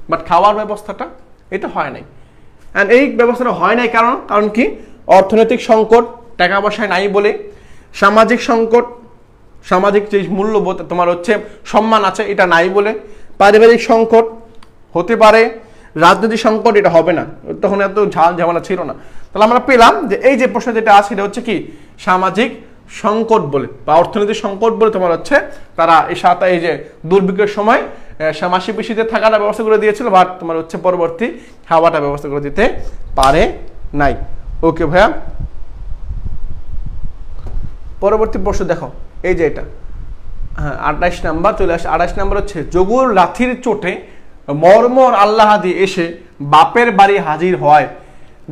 বাট খাওয়ার ব্যবস্থাটা এটা হয় নাই। অ্যান্ড এই ব্যবস্থাটা হয় নাই কারণ কি? অর্থনৈতিক সংকট, টাকা পয়সা নাই বলে, সামাজিক সংকট, সামাজিক যে মূল্যবোধ তোমার হচ্ছে সম্মান আছে এটা নাই বলে, পারিবারিক সংকট হতে পারে, রাজনৈতিক সংকট, এটা হবে না, তখন এত ঝামেলা ছিল না। তাহলে আমরা পেলাম যে এই যে প্রশ্ন যেটা আছে এটা হচ্ছে কি, সামাজিক সংকট বলে বা অর্থনৈতিক সংকট বলে তোমার হচ্ছে তারা এই যে দুর্ভিক্ষের সময় মাসি পিসিদের থাকাটা ব্যবস্থা করে দিয়েছিল, বাট তোমার হচ্ছে পরবর্তী খাওয়াটা ব্যবস্থা করে দিতে পারে নাই। ওকে ভাইয়া, পরবর্তী প্রশ্ন দেখো, এই যে এটা 28 নাম্বার চলে আসে। 28 নাম্বার হচ্ছে, যোগুর লাথির চোটে মর্মর আল্লাহাদি এসে বাপের বাড়ি হাজির হয়।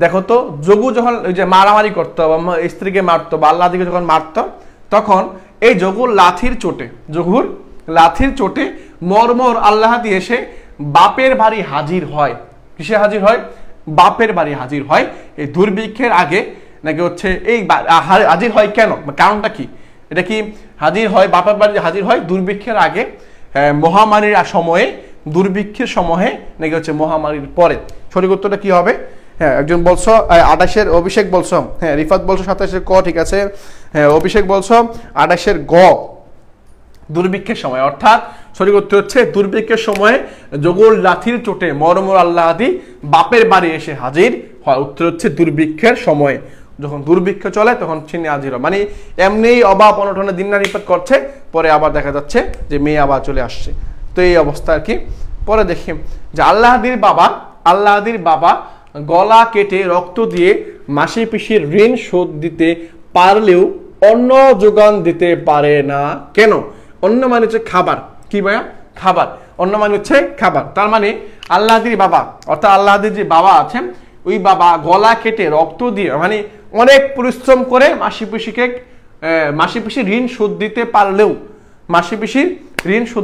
দেখো তো, যোগু যখন ওই যে মারামারি করতো বা স্ত্রীকে মারতো বা আল্লাহাদিকে যখন মারতো, তখন এই যোগুর লাথির চোটে মর্মর আল্লাহাদি এসে বাপের বাড়ি হাজির হয়। কিসে হাজির হয়? বাপের বাড়ি হাজির হয় এই দুর্ভিক্ষের আগে, নাকি হচ্ছে এই হাজির হয় কেন, কারণটা কি? এটা কি হাজির হয়, বাপের বাড়ি হাজির হয় দুর্ভিক্ষের আগে, মহামারীর সময়ে, দুর্ভিক্ষের সময়ে, নাকি হচ্ছে মহামারীর পরে? সঠিক উত্তরটা কি হবে? হ্যাঁ, একজন বলছো 28-এর অভিষেক বলছো, হ্যাঁ রিফাত বলছো 27-এর ক, ঠিক আছে। হ্যাঁ, অভিষেক বলছো 28-এর গ, দুর্ভিক্ষের সময়। অর্থাৎ সঠিক উত্তর হচ্ছে দুর্ভিক্ষের সময়ে যোগুর লাথির চোটে মরমর আল্লাহাদি বাপের বাড়ি এসে হাজির হয়। উত্তর হচ্ছে দুর্ভিক্ষের সময়ে, যখন দুর্ভিক্ষ চলে তখন চিনি হাজির হয়, মানে এমনি অভাব অনটনে দিন নিপাত করছে, পরে আবার দেখা যাচ্ছে যে মেয়ে আবার চলে আসছে। তো এই অবস্থা আর কি। পরে দেখি যে আল্লাহাদির বাবা গলা কেটে রক্ত দিয়ে মাসি পিসির ঋণ শোধ দিতে পারলেও অন্ন যোগান দিতে পারে না কেন? অন্ন মানে হচ্ছে খাবার। কি ভাইয়া? খাবার। অন্ন মানে হচ্ছে খাবার। তার মানে আল্লাহাদির বাবা, অর্থাৎ আল্লাহাদির যে বাবা আছেন, ওই বাবা গলা কেটে রক্ত দিয়ে, মানে অনেক পরিশ্রম করে মাসি পিসির ঋণ শোধ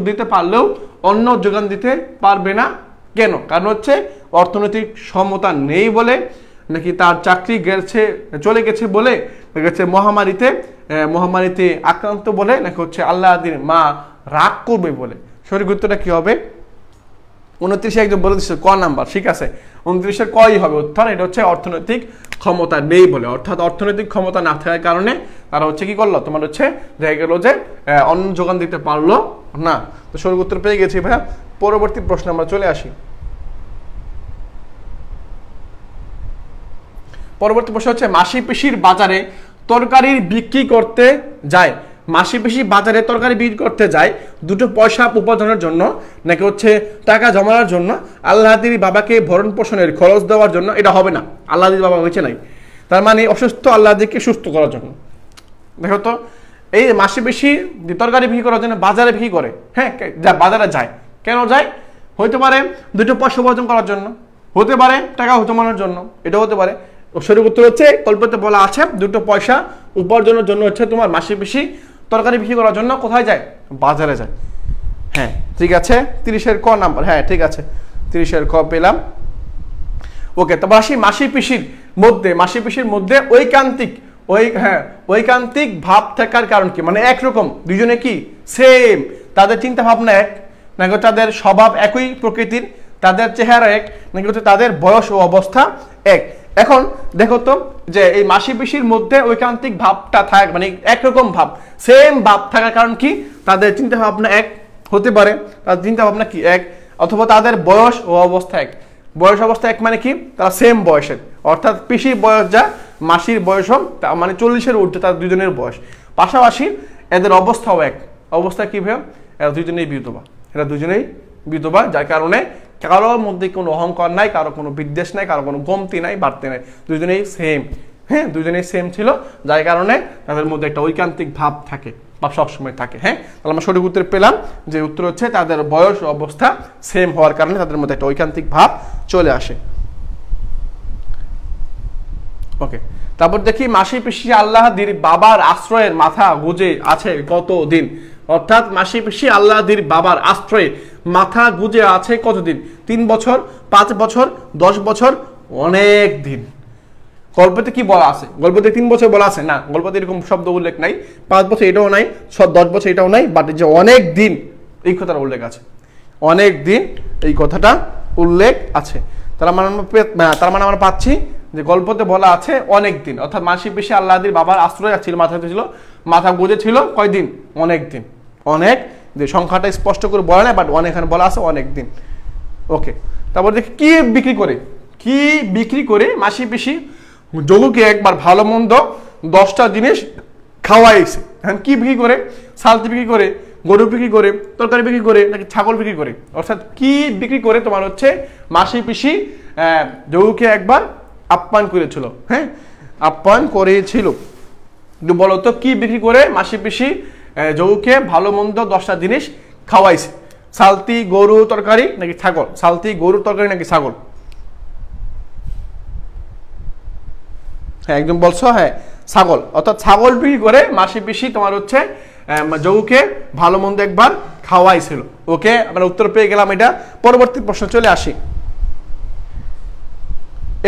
দিতে পারলেও অন্ন যোগান দিতে পারবে না কেন? কারণ হচ্ছে অর্থনৈতিক সমতা নেই বলে, নাকি তার চাকরি গেছে চলে গেছে বলে, গেছে মহামারীতে আক্রান্ত বলে, নাকি হচ্ছে আল্লাহর মা রাগ করবে বলে? সঠিক উত্তরটা কি হবে? 29 একজন বলে দিচ্ছে ক নাম্বার। ঠিক আছে, 29-এর কই হবে উত্তর। এটা হচ্ছে অর্থনৈতিক ক্ষমতা নেই বলে, অর্থাৎ অর্থনৈতিক ক্ষমতা না থাকার কারণে তারা হচ্ছে কি করলো, তোমার হচ্ছে দেখা গেল যে অন্ন যোগান দিতে পারলো না। তো সঠিক উত্তর পেয়ে গেছি ভাইয়া। পরবর্তী প্রশ্ন আমরা চলে আসি। পরবর্তী প্রশ্ন হচ্ছে মাসি পিসির বাজারে তরকারি বিক্রি করতে যায়। মাসি পিসি বাজারে তরকারি বিক্রি করতে যায় দুটো পয়সা উপার্জনের জন্য, নাকি হচ্ছে টাকা জমানোর জন্য, আল্লাহদির বাবাকে ভরণ পোষণের খরচ দেওয়ার জন্য? এটা হবে না, আল্লাহদির বাবা হয়েছে নাই, তার মানে অসুস্থ আল্লাহদিকে সুস্থ করার জন্য। দেখো তো, এই মাসি পিসি তরকারি বিক্রি করার জন্য বাজারে বিক্রি করে, হ্যাঁ, বাজারে যায়। কেন যায়? হইতে পারে দুটো পয়সা উপার্জন করার জন্য, হতে পারে টাকা জমানোর জন্য, এটা হতে পারে। সঠিক উত্তর হচ্ছে গল্পতে বলা আছে দুটো পয়সা উপার্জনের জন্য হচ্ছে তোমার মাসি পিসি তরকারি বিক্রি করার জন্য কোথায় যায়? বাজারে যায়। হ্যাঁ ঠিক আছে, 30-এর ক নাম্বার। হ্যাঁ ঠিক আছে, 30-এর ক পেলাম। ওকে, তারপর আসি মাসি পিসির মধ্যে ঐকান্তিক ভাব থাকার কারণ কি? মানে একরকম, দুজনে কি সেম, তাদের চিন্তা ভাবনা এক, নাকি তাদের স্বভাব একই প্রকৃতির, তাদের চেহারা এক, নাকি হচ্ছে তাদের বয়স ও অবস্থা এক? এখন দেখো তো যে এই মাসি পিসির মধ্যে ঐকান্তিক ভাবটা থাকে, মানে একরকম ভাব, সেম ভাব থাকার কারণ কি? তাদের চিন্তা ভাবনা এক হতে পারে, তাদের চিন্তা ভাবনা কি এক, অথবা তাদের বয়স ও অবস্থা এক। বয়স অবস্থা এক মানে কি? তারা সেম বয়সের, অর্থাৎ পিসির বয়স যা, মাসির বয়স মানে 40-এর ঊর্ধ্বে তাদের দুজনের বয়স। পাশাপাশি এদের অবস্থাও এক। অবস্থা কি ভাই? এরা দুজনেই বিধবা, যার কারণে কারোর মধ্যে কোনো অহংকার নাই, কারো কোনো বিদ্বেষ নাই, কারো কোনো কমতি নাই, বাড়তি নাই, দুজনেই সেম। হ্যাঁ, দুজনেই সেম ছিল, যার কারণে তাদের মধ্যে একটা ঐকান্তিক ভাব থাকে বা সবসময় থাকে। হ্যাঁ, তাহলে আমরা সঠিক উত্তর পেলাম, যে উত্তর হচ্ছে তাদের বয়স অবস্থা সেম হওয়ার কারণে তাদের মধ্যে একটা ঐকান্তিক ভাব চলে আসে। ওকে, তারপর দেখি মাসি পিসি আল্লাহদির বাবার আশ্রয়ের মাথা গুজে আছে কতদিন? অর্থাৎ মাসি পিসি আল্লাহদির বাবার আশ্রয়ে মাথা গুজে আছে কতদিন? 3 বছর, 5 বছর, 10 বছর, অনেক দিন। গল্পতে কি বলা আছে? গল্পতে 3 বছর বলা আছে না, গল্পতে এরকম শব্দ উল্লেখ নাই। 5 বছর এটাও নাই, 10 বছর এটাও নাই, বাট যে অনেক দিন এই কথাটা উল্লেখ আছে, অনেক দিন এই কথাটা উল্লেখ আছে। তার মানে আমরা পাচ্ছি যে গল্পতে বলা আছে অনেক দিন, অর্থাৎ মাসি পিসি আল্লাহদির বাবার আশ্রয় ছিল, মাথা গুজে ছিল কয়দিন? অনেক দিন। অনেক দিন সংখ্যাটা স্পষ্ট করে বলা নাই, বাট এখানে বলা আছে অনেক দিন। ওকে, তারপর দেখি কি বিক্রি করে মাসি পিসি যোগুকে একবার ভালো মন্দ 10টা জিনিস খাওয়াইছে। হ্যাঁ, কি বিক্রি করে? সালতি বিক্রি করে, গরু বিক্রি করে, তরকারি বিক্রি করে, নাকি ছাগল বিক্রি করে? অর্থাৎ কি বিক্রি করে তোমার হচ্ছে মাসি পিসি যোগুকে একবার আপ্যায়ন করেছিল। হ্যাঁ, আপ্যায়ন করেছিল। বলো তো কি বিক্রি করে মাসি পিসি যোগুকে ভালো মন্দ 10টা জিনিস খাওয়াইছে? সালতি, গরু, তরকারি, নাকি ছাগল? সালতি, গরু, তরকারি, নাকি ছাগল? হ্যাঁ, একদম বলছো। হ্যাঁ, ছাগল। অর্থাৎ ছাগল বিক্রি করে মাসি পিসি তোমার হচ্ছে যোগুকে ভালো মন্দ একবার খাওয়াইছিল। ওকে, আমরা উত্তর পেয়ে গেলাম এটা। পরবর্তী প্রশ্ন চলে আসি।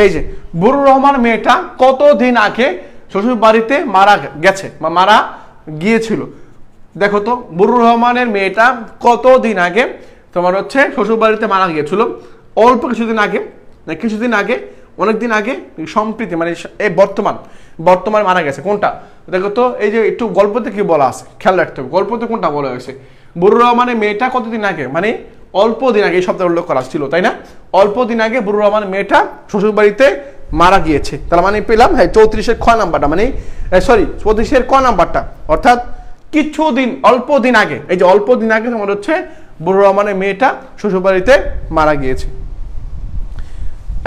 এই যে বুরুর রহমান মেয়েটা কতদিন আগে শ্বশুর বাড়িতে মারা গেছে বা মারা গিয়েছিল? দেখো তো, বুরুর রহমানের মেয়েটা কতদিন আগে তোমার হচ্ছে শ্বশুর বাড়িতে মারা গিয়েছিল? অল্প কিছুদিন আগে, অনেকদিন আগে, সম্প্রীতি, মানে এই বর্তমান মারা গেছে। কোনটা দেখো তো, এই যে একটু গল্পতে কি বলা আছে খেয়াল রাখতে হবে, গল্পতে কোনটা বলা হয়েছে? বুরুর রহমানের মেয়েটা কতদিন আগে, মানে অল্প দিন আগে, এই শব্দের উল্লেখ করা ছিল, তাই না? অল্প দিন আগে বুরুর রহমানের মেয়েটা শ্বশুর বাড়িতে মারা গিয়েছে। তাহলে মানে পেলাম হ্যাঁ 34-এর খ নাম্বারটা, মানে 34-এর ক নাম্বারটা, অর্থাৎ কিছুদিন, অল্প দিন আগে। এই যে অল্প দিন আগে তোমার হচ্ছে বুরুর রহমানের মেয়েটা শ্বশুর বাড়িতে মারা গিয়েছে।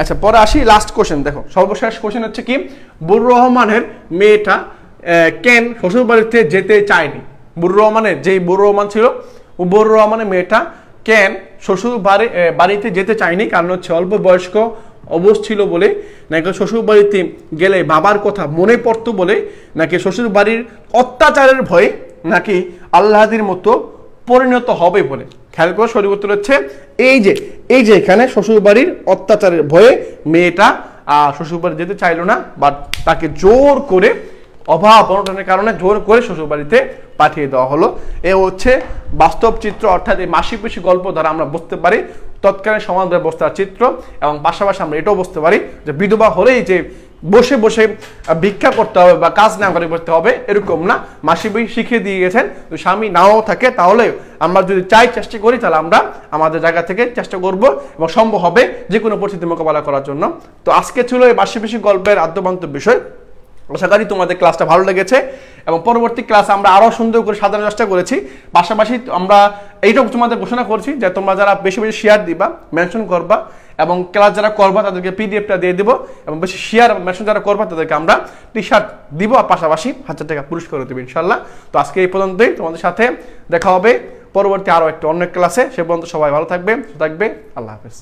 আচ্ছা, পরে আসি লাস্ট কোশ্চেন। দেখো, সর্বশেষ কোশ্চেন হচ্ছে কি, বুরুর রহমানের মেয়েটা কেন শ্বশুর বাড়িতে যেতে চায়নি? বুরুর রহমানের বুরুর রহমান ছিল, বুরুর রহমানের মেয়েটা কেন শ্বশুর বাড়িতে যেতে চায়নি? কারণ হচ্ছে অল্প বয়স্ক অবস্থা ছিল বলে, নাকি শ্বশুর বাড়িতে গেলে বাবার কথা মনে পড়তো বলে, নাকি শ্বশুর বাড়ির অত্যাচারের ভয়ে, নাকি আল্লাহদের মতো পরিণত হবে বলে? খেয়াল করে সঠিক উত্তর হচ্ছে এই যে এখানে শ্বশুর বাড়ির অত্যাচারের ভয়ে মেয়েটা শ্বশুরবাড়ি যেতে চাইলো না, বাট তাকে জোর করে অভাব অনটনের কারণে জোর করে শ্বশুরবাড়িতে পাঠিয়ে দেওয়া হলো। এ হচ্ছে বাস্তব চিত্র, অর্থাৎ এই মাসি পিসি গল্প দ্বারা আমরা বুঝতে পারি তৎকালীন সমাজ ব্যবস্থার চিত্র, এবং পাশাপাশি আমরা এটাও বুঝতে পারি যে বিধবা হলেই যে বসে বসে ভিক্ষা করতে হবে বা কাজ না করে করতে হবে এরকম না। মাসি পিসি শিখিয়ে দিয়ে গেছেন স্বামী নাও থাকে তাহলে আমরা যদি চেষ্টা করি তাহলে আমরা আমাদের জায়গা থেকে চেষ্টা করব এবং সম্ভব হবে যে কোনো পরিস্থিতি মোকাবেলা করার জন্য। তো আজকে ছিল এই মাসি পিসি গল্পের আদ্যপান্ত বিষয়। আশা করি তোমাদের ক্লাসটা ভালো লেগেছে এবং পরবর্তী ক্লাস আমরা আরো সুন্দর করে সাজানোর চেষ্টা করেছি। পাশাপাশি আমরা এইটুকু তোমাদের ঘোষণা করছি যে তোমরা যারা বেশি বেশি শেয়ার দিবা, মেনশন করবা এবং ক্লাস যারা করবা তাদেরকে পিডিএফটা দিয়ে দিব, এবং বেশি শেয়ার মেনশন যারা করবা তাদেরকে আমরা টি-শার্ট দিব, আর পাশাপাশি 1000 টাকা পুরস্কার দেব ইনশাল্লাহ। তো আজকে এই পর্যন্তই, তোমাদের সাথে দেখা হবে পরবর্তী আরো একটা অন্য ক্লাসে। সে পর্যন্ত সবাই ভালো থাকবে, আল্লাহ হাফেজ।